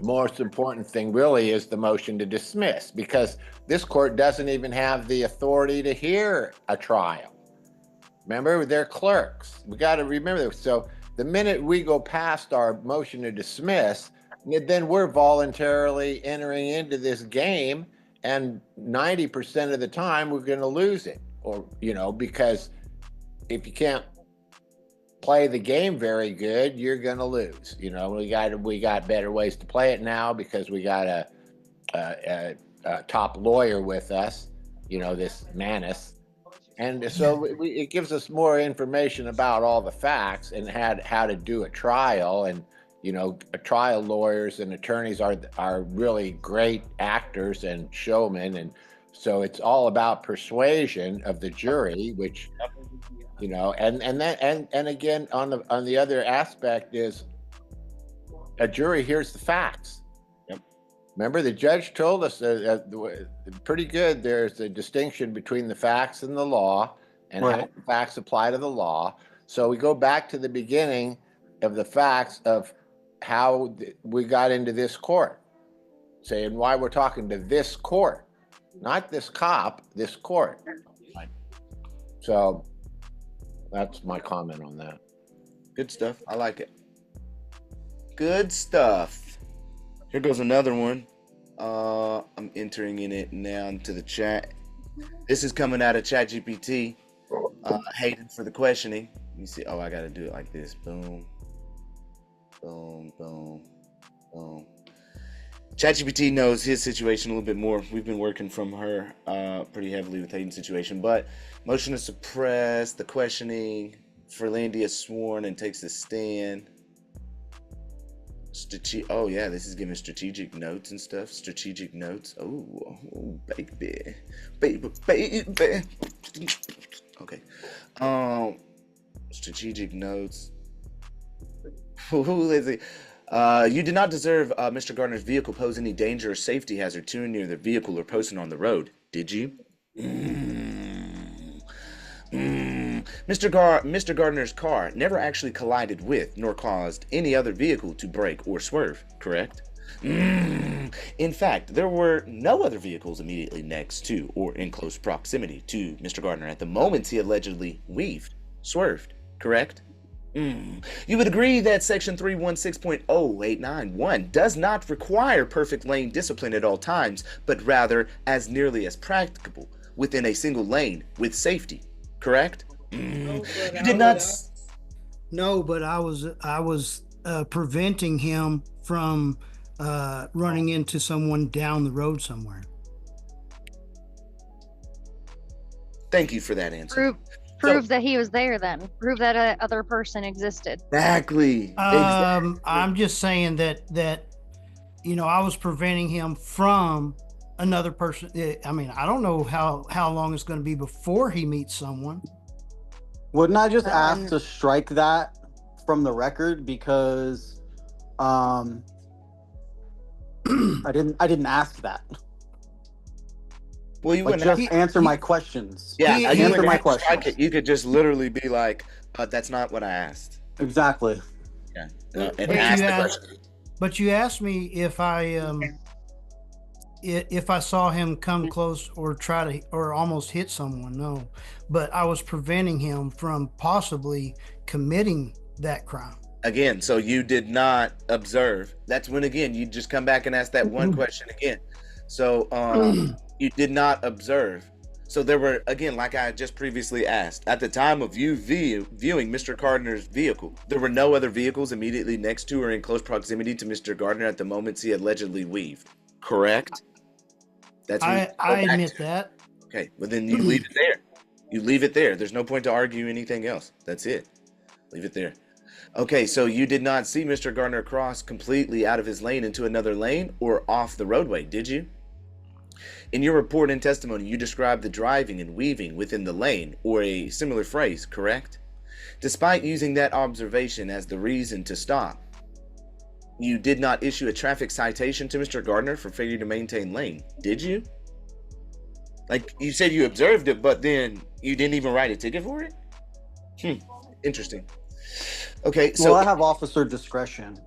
most important thing really is the motion to dismiss, because this court doesn't even have the authority to hear a trial. Remember, they're clerks. We got to remember this. So the minute we go past our motion to dismiss, then we're voluntarily entering into this game, and 90% of the time we're going to lose it, or because if you can't play the game very good, you're gonna lose. We got better ways to play it now because we got a top lawyer with us, this Manis, and so it gives us more information about all the facts and how to do a trial. And trial lawyers and attorneys are really great actors and showmen, and so it's all about persuasion of the jury, which. And again, on the other aspect is a jury hears the facts. Yep. Remember, the judge told us pretty good. There's a distinction between the facts and the law, and how the facts apply to the law. So we go back to the beginning of the facts of how we got into this court, saying why we're talking to this court, not this cop, this court. So. That's my comment on that. Good stuff. I like it. Good stuff. Here goes another one. I'm entering in it now into the chat. This is coming out of ChatGPT. Hayden for the questioning. Let me see. Oh, I got to do it like this. Boom. Boom, boom, boom. ChatGPT knows his situation a little bit more. We've been working from her pretty heavily with Hayden's situation. But motion to suppress the questioning. Ferlandi is sworn and takes a stand. Oh, yeah, this is giving strategic notes and stuff. Strategic notes. Oh, baby. Baby. Okay. Strategic notes. Who is it? You did not deserve Mr. Gardner's vehicle pose any danger or safety hazard to near the vehicle or posted on the road, did you? Mr. Gardner's car never actually collided with nor caused any other vehicle to brake or swerve, correct? In fact, there were no other vehicles immediately next to or in close proximity to Mr. Gardner at the moment he allegedly weaved swerved, correct? You would agree that Section 316.0891 does not require perfect lane discipline at all times, but rather as nearly as practicable within a single lane with safety, correct? You did not. No, but I was preventing him from running into someone down the road somewhere. Thank you for that answer. Prove that he was there then. Prove that other person existed. Exactly. I'm just saying that I was preventing him from another person. I mean, I don't know how long it's going to be before he meets someone. Wouldn't I just ask to strike that from the record because I didn't ask that. Well, you like, wouldn't just answer my questions. Yeah, answer my questions. You could just literally be like, "That's not what I asked." Exactly. Yeah. And ask the question. But you asked me if I saw him come close or or almost hit someone. No, but I was preventing him from possibly committing that crime. Again, so you did not observe. That's when, again, you just come back and ask that one question again. So you did not observe. So there were, again, like I just previously asked, at the time of you viewing Mr. Gardner's vehicle, there were no other vehicles immediately next to or in close proximity to Mr. Gardner at the moments he allegedly weaved, correct? That's I admit that. Okay, but then you leave it there. You leave it there. There's no point to argue anything else. That's it. Leave it there. Okay, so you did not see Mr. Gardner cross completely out of his lane into another lane or off the roadway, did you? In your report and testimony, you described the driving and weaving within the lane, or a similar phrase, correct? Despite using that observation as the reason to stop, you did not issue a traffic citation to Mr. Gardner for failure to maintain lane, did you? Like, you said you observed it, but then you didn't even write a ticket for it? Interesting. Okay, so... Well, I have officer discretion.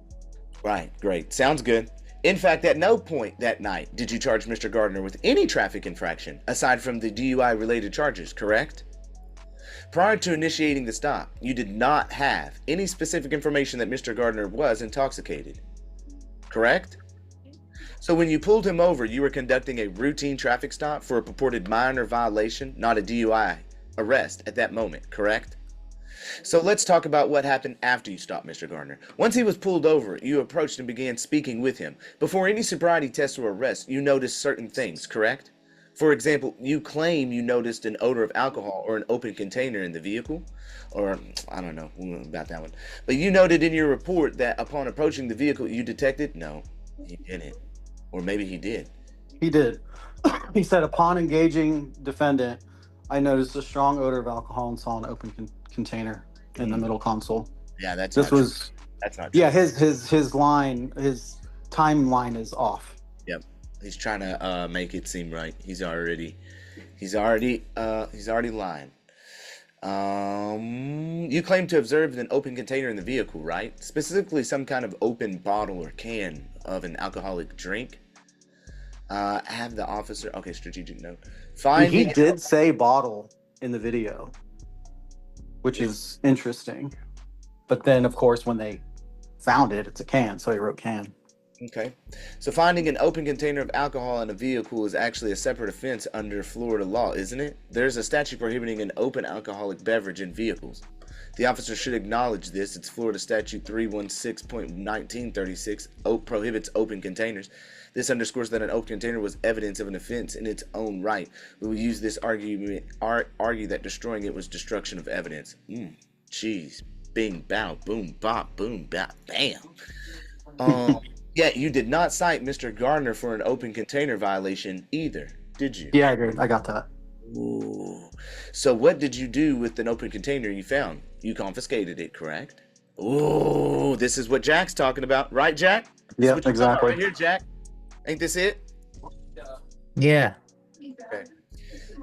Right, great. Sounds good. In fact, at no point that night did you charge Mr. Gardner with any traffic infraction, aside from the DUI-related charges, correct? Prior to initiating the stop, you did not have any specific information that Mr. Gardner was intoxicated, correct? So when you pulled him over, you were conducting a routine traffic stop for a purported minor violation, not a DUI arrest at that moment, correct? So let's talk about what happened after you stopped Mr. Gardner. Once he was pulled over, you approached and began speaking with him. Before any sobriety test or arrest, you noticed certain things, correct? For example, you claim you noticed an odor of alcohol or an open container in the vehicle. Or, I don't know about that one. But you noted in your report that upon approaching the vehicle, you detected... No, he didn't. Or maybe he did. He did. He said, upon engaging defendant, I noticed a strong odor of alcohol and saw an open container in the middle console. Yeah, that's not true. That's not true. Yeah, his timeline is off. Yep. He's trying to make it seem right. He's already lying. You claim to have observed an open container in the vehicle, right? Specifically some kind of open bottle or can of an alcoholic drink. Have the officer... Okay, strategic note. He did say bottle in the video, which is interesting. But then, of course, when they found it, it's a can, so he wrote can. Okay. So finding an open container of alcohol in a vehicle is actually a separate offense under Florida law, isn't it? There's a statute prohibiting an open alcoholic beverage in vehicles. The officer should acknowledge this. It's Florida Statute 316.1936 prohibits open containers. This underscores that an open container was evidence of an offense in its own right. We will use this argument argue that destroying it was destruction of evidence. Jeez. Bing, bow, boom, bop, boom, bop, bam. Yeah, you did not cite Mr. Gardner for an open container violation either, did you? Yeah, I agree. I got that. Ooh. So what did you do with an open container you found? You confiscated it, correct? Ooh, this is what Jack's talking about, right, Jack? Yeah, exactly. Right here, Jack. Ain't this it? Yeah. Okay.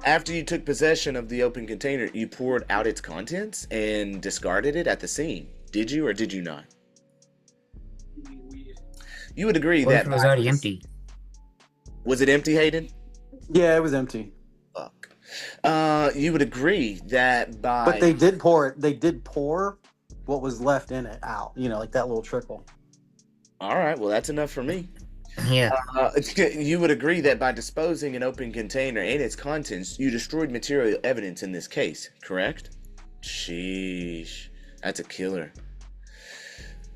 After you took possession of the open container, you poured out its contents and discarded it at the scene. Did you or did you not? You would agree What that if it was already empty? Was it empty, Hayden? Yeah, it was empty. Fuck. You would agree that by But they did pour it. They did pour what was left in it out. You know, like that little trickle. All right, well, that's enough for me. Yeah. You would agree that by disposing an open container and its contents, you destroyed material evidence in this case, correct? Sheesh, that's a killer.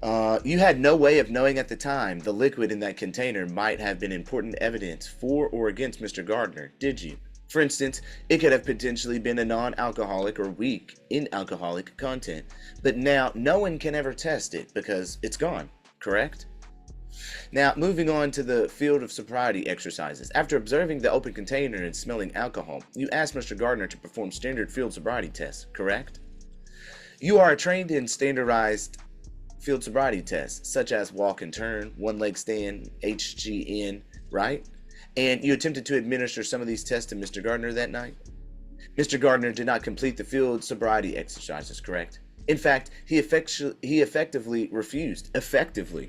You had no way of knowing at the time the liquid in that container might have been important evidence for or against Mr. Gardner, did you? For instance, it could have potentially been a non-alcoholic or weak in alcoholic content, but now no one can ever test it because it's gone, correct? Now, moving on to the field of sobriety exercises. After observing the open container and smelling alcohol, you asked Mr. Gardner to perform standard field sobriety tests, correct? You are trained in standardized field sobriety tests, such as walk and turn, one leg stand, HGN, right? And you attempted to administer some of these tests to Mr. Gardner that night? Mr. Gardner did not complete the field sobriety exercises, correct? In fact, he effectively refused.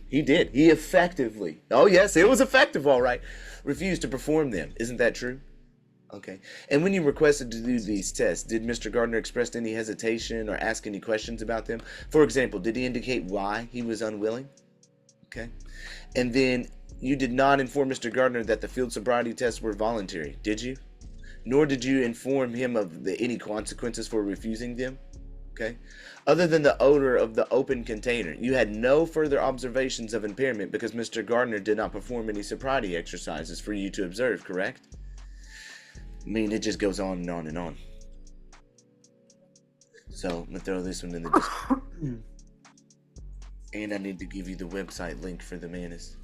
He did. He effectively. Oh, yes, it was effective, all right. Refused to perform them. Isn't that true? Okay. And when you requested to do these tests, did Mr. Gardner express any hesitation or ask any questions about them? For example, did he indicate why he was unwilling? Okay. And then you did not inform Mr. Gardner that the field sobriety tests were voluntary, did you? Nor did you inform him of any consequences for refusing them? Okay. Other than the odor of the open container, you had no further observations of impairment because Mr. Gardner did not perform any sobriety exercises for you to observe, correct? I mean, it just goes on and on and on. So I'm gonna throw this one in the description. And I need to give you the website link for the Manus.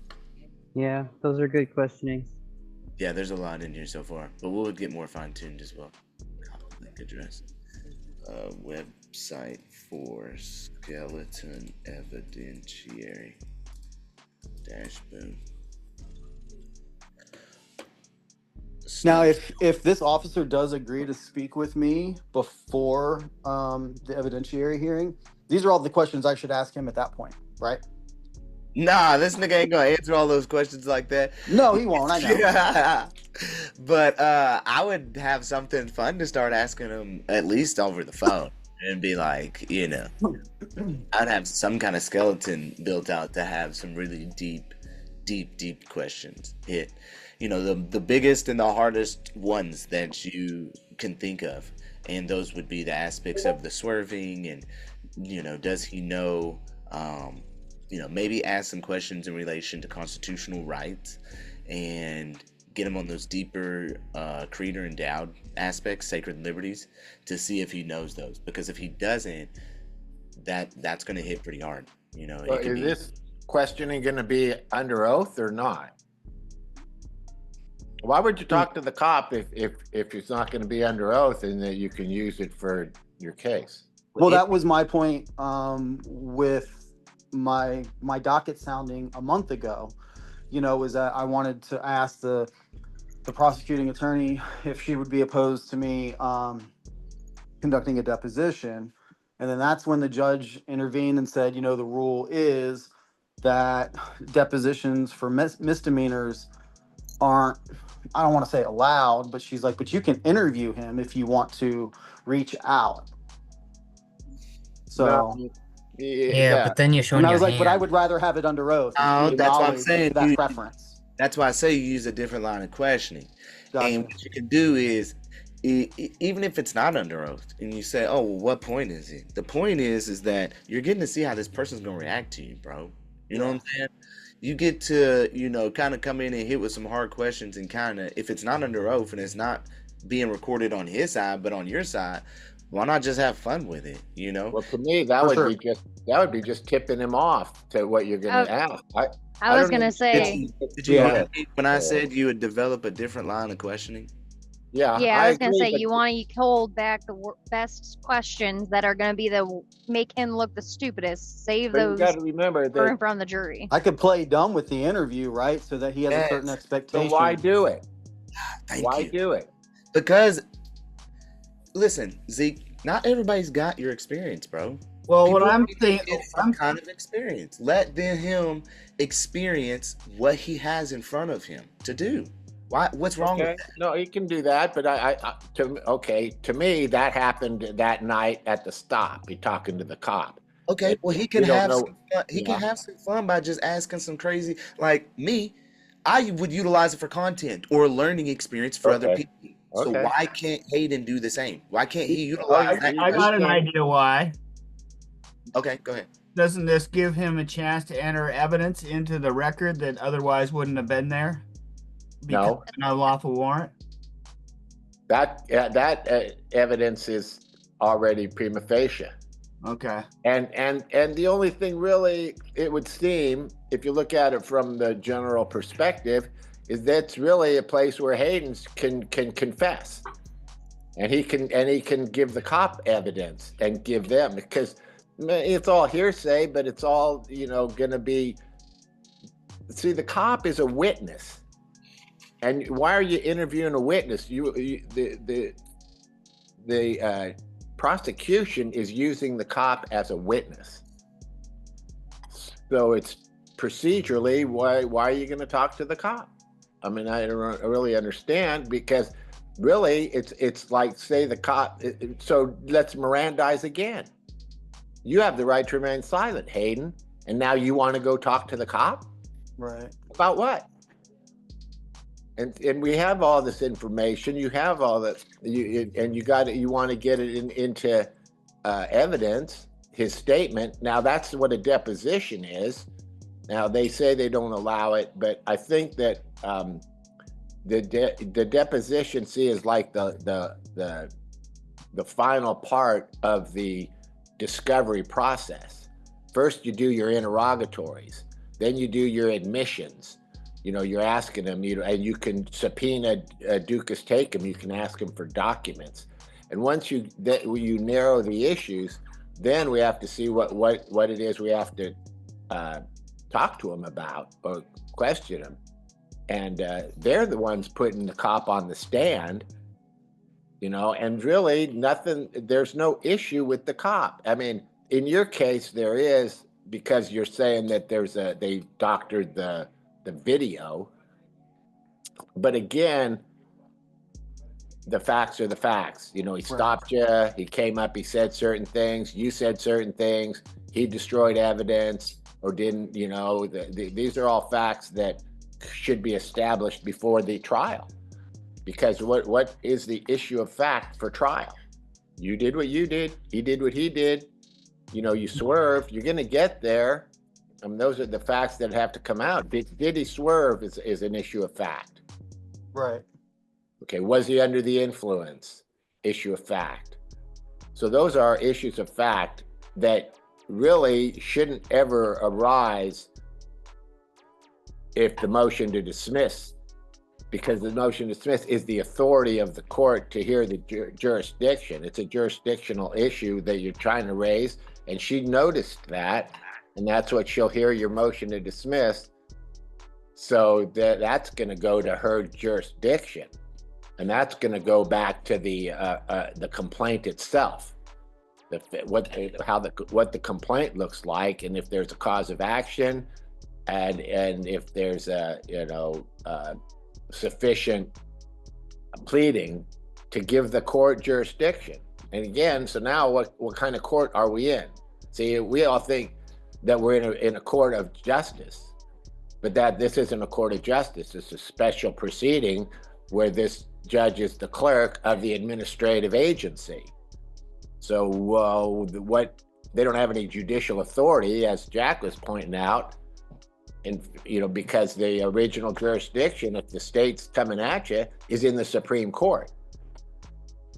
Yeah, those are good questionings. Yeah, there's a lot in here so far, but we'll get more fine-tuned as well. Link address. Website for skeleton evidentiary. Dash boom. Now, if this officer does agree to speak with me before the evidentiary hearing, these are all the questions I should ask him at that point, right? Nah, this nigga ain't gonna answer all those questions like that. No, he won't. I know. Yeah. But I would have something fun to start asking him at least over the phone and be like, you know, I'd have some kind of skeleton built out to have some really deep questions hit. You know, the biggest and the hardest ones that you can think of. And those would be the aspects of the swerving and, you know, does he know, you know, maybe ask some questions in relation to constitutional rights and get him on those deeper creed or endowed aspects, sacred liberties, to see if he knows those. Because if he doesn't, that's going to hit pretty hard. You know, So is this questioning going to be under oath or not? Why would you talk to the cop if it's not going to be under oath and that you can use it for your case? Well, that was my point with my docket sounding a month ago. You know, was that I wanted to ask the prosecuting attorney if she would be opposed to me conducting a deposition, and then that's when the judge intervened and said, you know, the rule is that depositions for misdemeanors aren't, I don't want to say allowed, but she's like, but you can interview him if you want to reach out. So yeah, but then you're showing and I your was like, hand. but I would rather have it under oath. Oh, that's what I'm saying. That preference. That's why I say you use a different line of questioning. Gotcha. And what you can do is, even if it's not under oath, and you say, oh, well, what point is it? The point is that you're getting to see how this person's going to react to you, bro. You know what I'm saying? You get to, you know, kind of come in and hit with some hard questions and kind of, if it's not under oath and it's not being recorded on his side, but on your side, why not just have fun with it, you know? Well, to me, that would be just tipping him off to what you're going to ask. I was going to say. Did you hear me when I said you would develop a different line of questioning? Yeah, I was going to say you want to hold back the best questions that are going to be the make him look the stupidest. Save But those you got to remember for that from the jury. I could play dumb with the interview, right? So that he has a certain expectation. So why do it? Why do it? Because, listen, Zeke, not everybody's got your experience, bro. Well, what I'm thinking, some kind of experience. Let him experience what he has in front of him to do. Why? What's wrong with Okay. that? No, he can do that, but to me, that happened that night at the stop. He talking to the cop. Okay, well, he We can don't have know. some fun. He can Yeah. have some fun by just asking some crazy, like me. I would utilize it for content or a learning experience for other Okay. people. So Okay. why can't Hayden do the same? Why can't he Oh, utilize that? I got an idea why. Okay, go ahead. Doesn't this give him a chance to enter evidence into the record that otherwise wouldn't have been there? Because No. of an unlawful warrant? That evidence is already prima facie. Okay. And the only thing really, it would seem, if you look at it from the general perspective, is that's really a place where Hayden can confess, and he can give the cop evidence and give them, because it's all hearsay, but it's all going to be. See, the cop is a witness, and why are you interviewing a witness? The prosecution is using the cop as a witness. So it's procedurally, why are you going to talk to the cop? I mean, I don't really understand, because really it's like, say the cop, so let's Mirandize again. You have the right to remain silent, Hayden, and now you want to go talk to the cop? Right. About what? And we have all this information. You have all that, you want to get it into evidence. His statement. Now that's what a deposition is. Now they say they don't allow it, but I think that the deposition, is like the final part of the discovery process. First, you do your interrogatories, then you do your admissions. You're asking them, and you can subpoena Dukas Takem. You can ask him for documents, and once you narrow the issues, then we have to see what it is we have to talk to him about or question him, and they're the ones putting the cop on the stand. And really nothing. There's no issue with the cop. I mean, in your case, there is, because you're saying that they doctored the video, but again, the facts are the facts. He stopped you, he came up, he said certain things, you said certain things, he destroyed evidence or didn't. These are all facts that should be established before the trial, because what is the issue of fact for trial? You did what you did, he did what he did, you swerved, you're going to get there. I mean, those are the facts that have to come out. Did he swerve is an issue of fact. Right. Okay, was he under the influence? Issue of fact. So those are issues of fact that really shouldn't ever arise if the motion to dismiss, because the motion to dismiss is the authority of the court to hear the jurisdiction. It's a jurisdictional issue that you're trying to raise, and she noticed that. And that's what she'll hear your motion to dismiss. So that's going to go to her jurisdiction, and that's going to go back to the complaint itself, what the complaint looks like, and if there's a cause of action, and if there's sufficient pleading to give the court jurisdiction. And again, so now what kind of court are we in? See, we all think that we're in a court of justice, but that this isn't a court of justice. It's a special proceeding where this judge is the clerk of the administrative agency. So they don't have any judicial authority, as Jack was pointing out, and because the original jurisdiction, if the state's coming at you, is in the Supreme Court.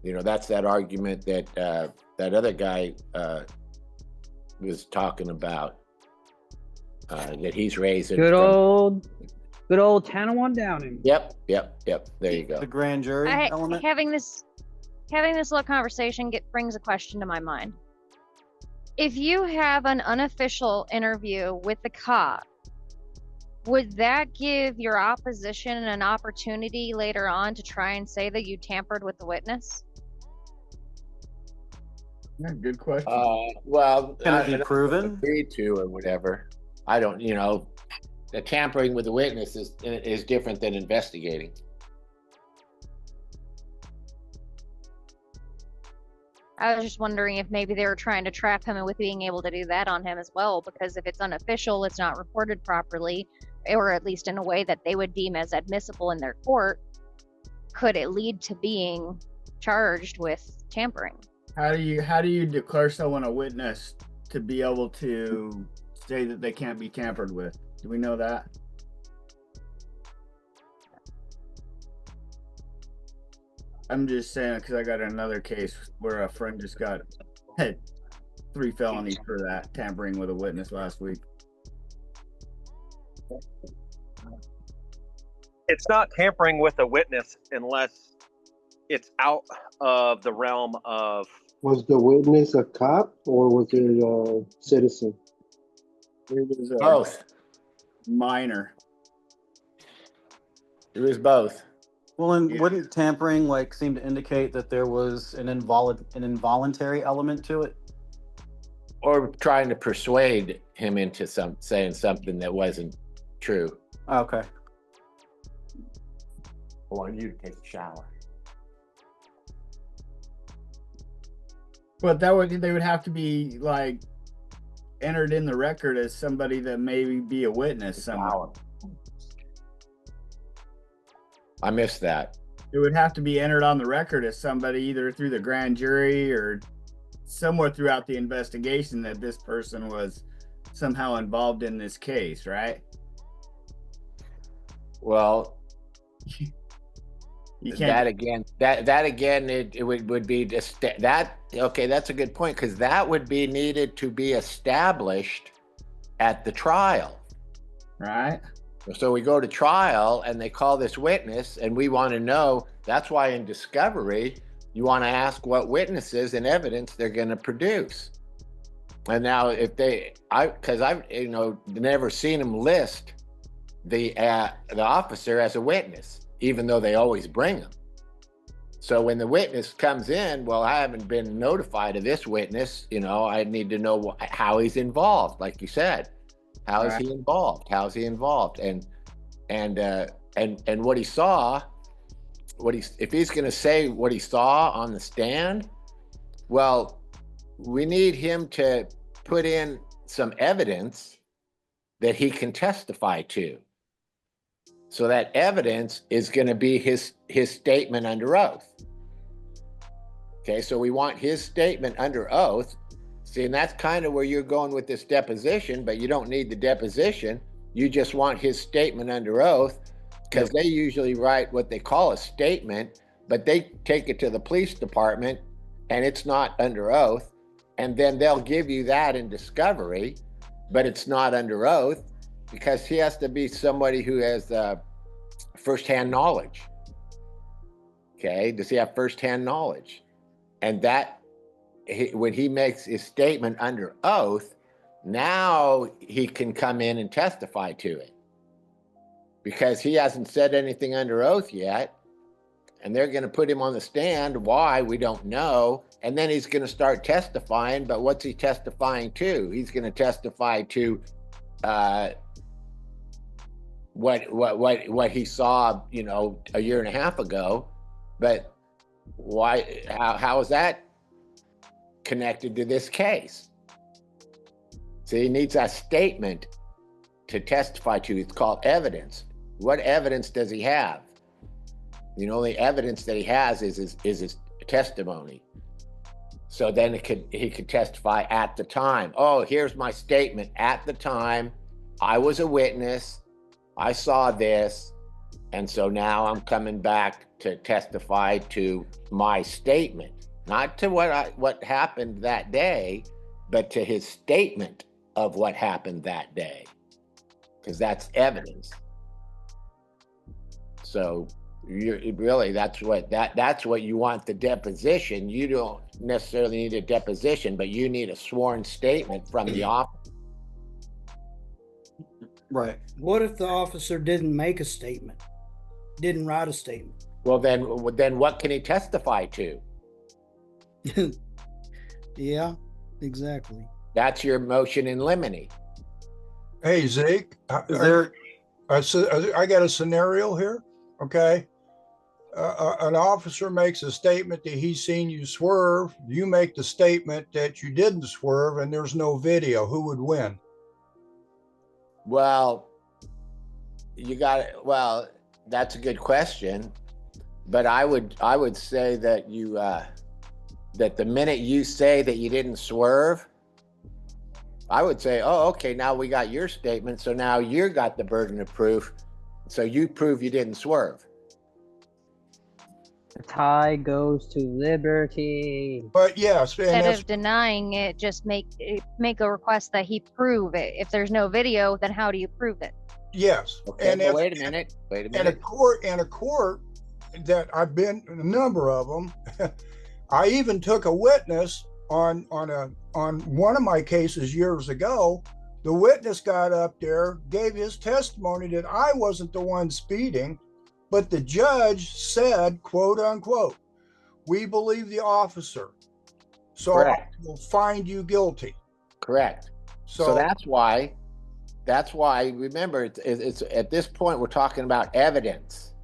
That's that argument that that other guy was talking about, that he's raising. Good old Tanawan Downing. Yep. There you go. The grand jury element. Having this little conversation brings a question to my mind. If you have an unofficial interview with the cop, would that give your opposition an opportunity later on to try and say that you tampered with the witness? Yeah, good question. Well, Can it be proven? Agreed to or whatever. I don't. The tampering with the witness is different than investigating. I was just wondering if maybe they were trying to trap him with being able to do that on him as well, because if it's unofficial, it's not reported properly, or at least in a way that they would deem as admissible in their court, could it lead to being charged with tampering? How do you declare someone a witness to be able to say that they can't be tampered with? Do we know that? I'm just saying because I got another case where a friend just got had 3 felonies for that, tampering with a witness last week. It's not tampering with a witness unless it's out of the realm of. Was the witness a cop or was it a citizen? It was Both. Minor. It was both. Well, and wouldn't tampering like seem to indicate that there was an involuntary element to it? Or trying to persuade him into saying something that wasn't true. Okay. I want you to take a shower. But they would have to be like entered in the record as somebody that maybe be a witness somehow. I missed that. It would have to be entered on the record as somebody either through the grand jury or somewhere throughout the investigation that this person was somehow involved in this case, right? Well, you can't. That again, it would be just that. Okay, that's a good point because that would be needed to be established at the trial, right? So we go to trial and they call this witness, and we want to know. That's why in discovery you want to ask what witnesses and evidence they're going to produce. And now, if because I've never seen them list the officer as a witness, even though they always bring them. So when the witness comes in, well, I haven't been notified of this witness. I need to know how he's involved, like you said. How is he involved? How's he involved? And what he saw, if he's going to say what he saw on the stand, well, we need him to put in some evidence that he can testify to. So that evidence is going to be his statement under oath. Okay, so we want his statement under oath. See, and that's kind of where you're going with this deposition, but you don't need the deposition. You just want his statement under oath because they usually write what they call a statement, but they take it to the police department and it's not under oath. And then they'll give you that in discovery, but it's not under oath because he has to be somebody who has firsthand knowledge. Okay, does he have firsthand knowledge? And that, when he makes his statement under oath, now he can come in and testify to it because he hasn't said anything under oath yet. And they're going to put him on the stand. Why? We don't know. And then he's going to start testifying. But what's he testifying to? He's going to testify to what he saw, a year and a half ago. But why? How is that connected to this case? So he needs a statement to testify to. It's called evidence. What evidence does he have? The only evidence that he has is his testimony. So then he could testify at the time. Oh, here's my statement. At the time, I was a witness. I saw this. And so now I'm coming back to testify to my statement. Not to what happened that day, but to his statement of what happened that day. Because that's evidence. So that's what you want, the deposition. You don't necessarily need a deposition, but you need a sworn statement from the officer. Right. What if the officer didn't make a statement? Didn't write a statement? Well, then what can he testify to? Yeah, exactly. That's your motion in limine. Hey, Zeke, I got a scenario here. Okay. an officer makes a statement that he's seen you swerve, you make the statement that you didn't swerve, and there's no video, who would win? Well, you got it. Well, that's a good question, but I would say that you that the minute you say that you didn't swerve, I would say, oh, okay, now we got your statement, so now you got the burden of proof, so you prove you didn't swerve. The tie goes to Liberty. But yes, instead of denying it, just make a request that he prove it. If there's no video, then how do you prove it? Yes. Okay, and but wait a minute. And a court that I've been in a number of them. I even took a witness on one of my cases years ago. The witness got up there, gave his testimony that I wasn't the one speeding, but the judge said, quote unquote, "We believe the officer, so Correct. we'll find you guilty." Correct. So that's why. Remember, it's at this point we're talking about evidence,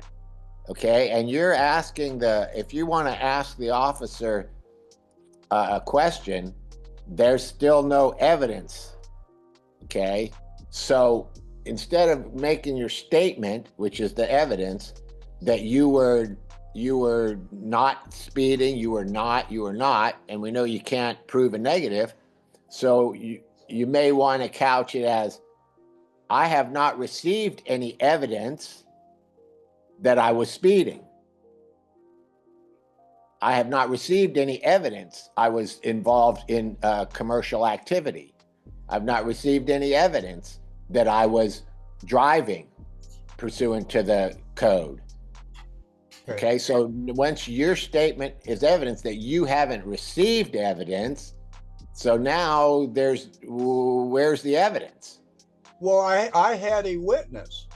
okay? And you're asking if you want to ask the officer a question, there's still no evidence, okay? So instead of making your statement, which is the evidence, that you were not speeding, you were not, and we know you can't prove a negative, so you may want to couch it as, I have not received any evidence that I was speeding. I have not received any evidence I was involved in commercial activity. I've not received any evidence that I was driving pursuant to the code. Okay, so once your statement is evidence that you haven't received evidence, so now where's the evidence? Well, I had a witness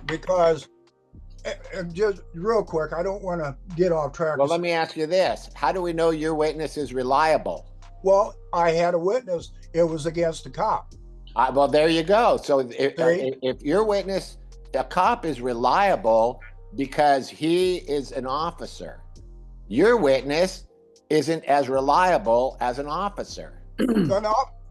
because, just real quick, I don't want to get off track. Well, let me ask you this. How do we know your witness is reliable? Well, I had a witness. It was against a cop. Well, there you go. So if your witness, a cop, is reliable because he is an officer, your witness isn't as reliable as an officer.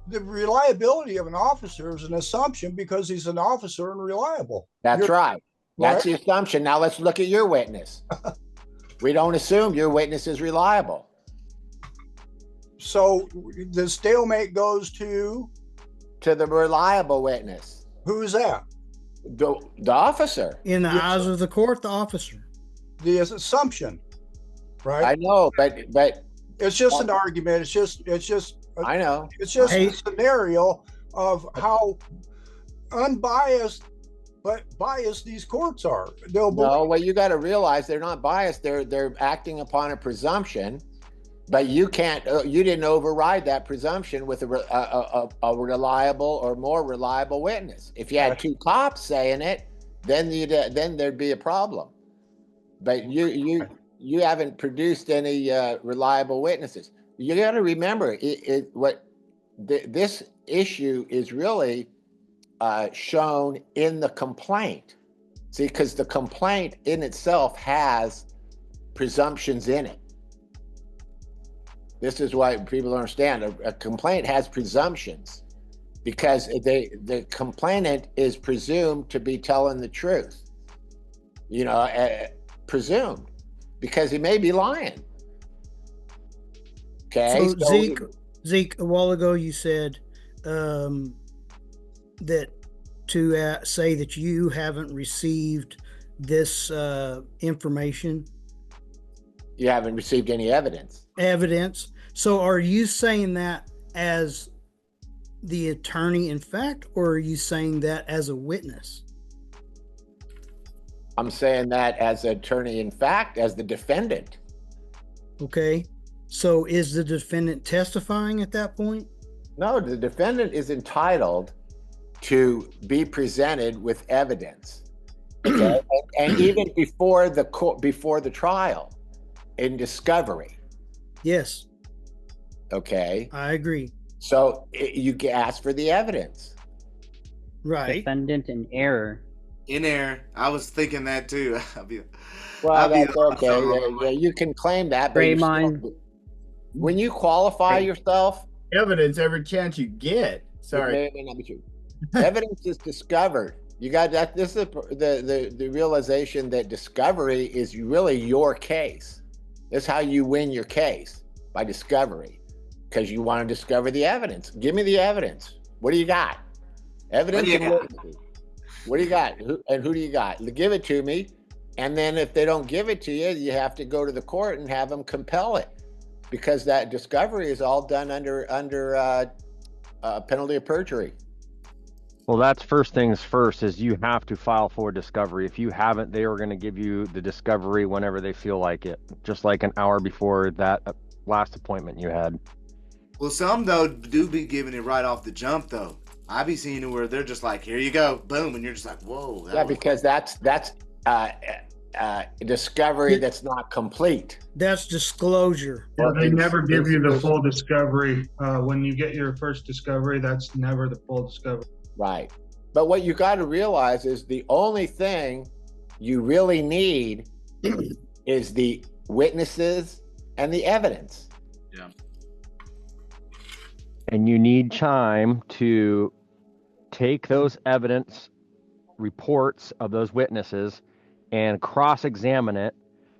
The reliability of an officer is an assumption because he's an officer and reliable. That's right. That's the assumption. Now let's look at your witness. We don't assume your witness is reliable. So the stalemate goes to the reliable witness. Who is that? The officer. In the eyes of the court, the officer. The assumption, right? I know, but it's just an argument. It's just. I know. It's just a scenario of how unbiased but biased these courts are. No, well, you got to realize they're not biased. They're acting upon a presumption, but you can't. You didn't override that presumption with a reliable or more reliable witness. If you had two cops saying it, then there'd be a problem. But you haven't produced any reliable witnesses. You got to remember this issue is really shown in the complaint. See, because the complaint in itself has presumptions in it. This is why people don't understand. A complaint has presumptions because the complainant is presumed to be telling the truth. Presumed, because he may be lying. Okay. So Zeke, a while ago you said that to say that you haven't received this information. You haven't received any evidence. So are you saying that as the attorney in fact, or are you saying that as a witness? I'm saying that as an attorney in fact, as the defendant. Okay. So is the defendant testifying at that point? No, the defendant is entitled to be presented with evidence. Okay? and even before the trial, in discovery. Yes. Okay. I agree. So you ask for the evidence. Right. Defendant in error. In there, I was thinking that too. Well, I'll be that's okay. Yeah, you can claim that, but you Draymond. still, when you qualify yourself, Evidence every chance you get. Sorry. it may not be true. Evidence is discovered. You got that. This is the realization that discovery is really your case. That's how you win your case, by discovery, because you want to discover the evidence. Give me the evidence. What do you got? Evidence and witnesses. What do you got? Who do you got? Give it to me. And then if they don't give it to you, you have to go to the court and have them compel it, because that discovery is all done under penalty of perjury. Well, that's first things first, is you have to file for discovery. If you haven't, they are going to give you the discovery whenever they feel like it, just like an hour before that last appointment you had. Well, some, though, do be giving it right off the jump, though. I be seeing it where they're just like, here you go, boom, and you're just like, whoa. Yeah, because that's discovery that's not complete. That's disclosure. Yeah, they never give you the full discovery. When you get your first discovery, that's never the full discovery. Right. But what you got to realize is the only thing you really need is the witnesses and the evidence. Yeah. And you need time to take those evidence reports of those witnesses and cross-examine it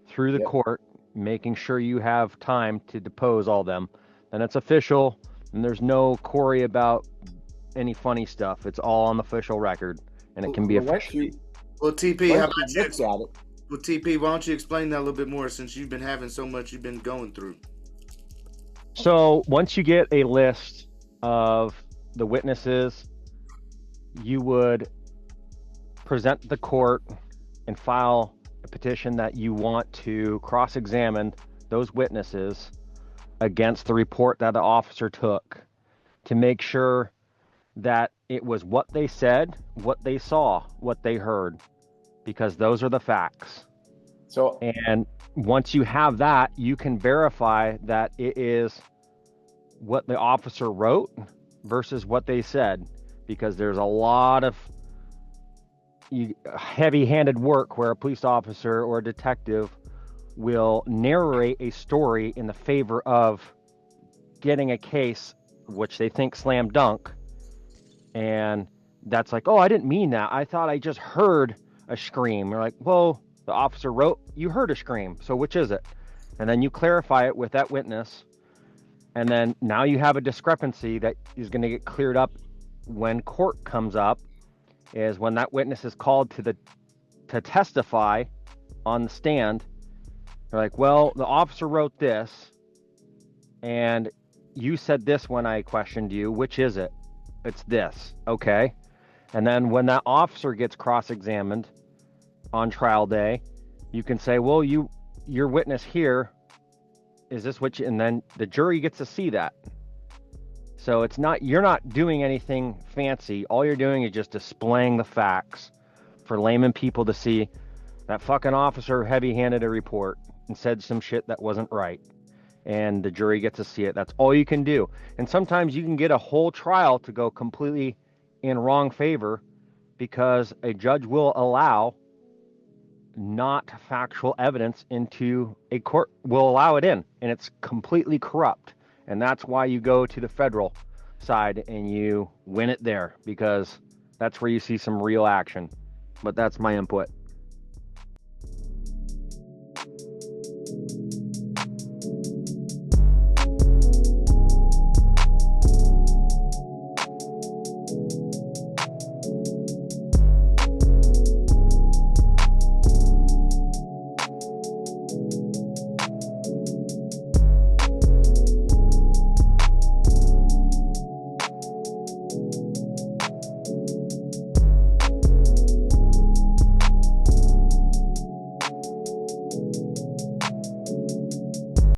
through the court, making sure you have time to depose all them. And it's official, and there's no query about any funny stuff. It's all on the official record, and it can be official. Well, TP, how about you? Well, TP, why don't you explain that a little bit more, since you've been having so much you've been going through? So once you get a list of the witnesses, you would present the court and file a petition that you want to cross-examine those witnesses against the report that the officer took, to make sure that it was what they said, what they saw, what they heard, because those are the facts. So, and once you have that, you can verify that it is what the officer wrote versus what they said, because there's a lot of heavy-handed work where a police officer or a detective will narrate a story in the favor of getting a case which they think slam dunk, and that's like, oh, I didn't mean that. I thought I just heard a scream. You're like, well, the officer wrote you heard a scream, so which is it? And then you clarify it with that witness, and then now you have a discrepancy that is going to get cleared up when court comes up, is when that witness is called to testify on the stand. They're like, well, the officer wrote this, and you said this when I questioned you. Which is it? It's this. Okay. And then when that officer gets cross-examined on trial day, you can say, well, your witness here, is this what you, and then the jury gets to see that. So it's not, you're not doing anything fancy. All you're doing is just displaying the facts for layman people to see. That fucking officer heavy-handed a report and said some shit that wasn't right, and the jury gets to see it. That's all you can do. And sometimes you can get a whole trial to go completely in wrong favor, because a judge will allow not factual evidence into a court, will allow it in, and it's completely corrupt. And that's why you go to the federal side and you win it there, because that's where you see some real action. But that's my input.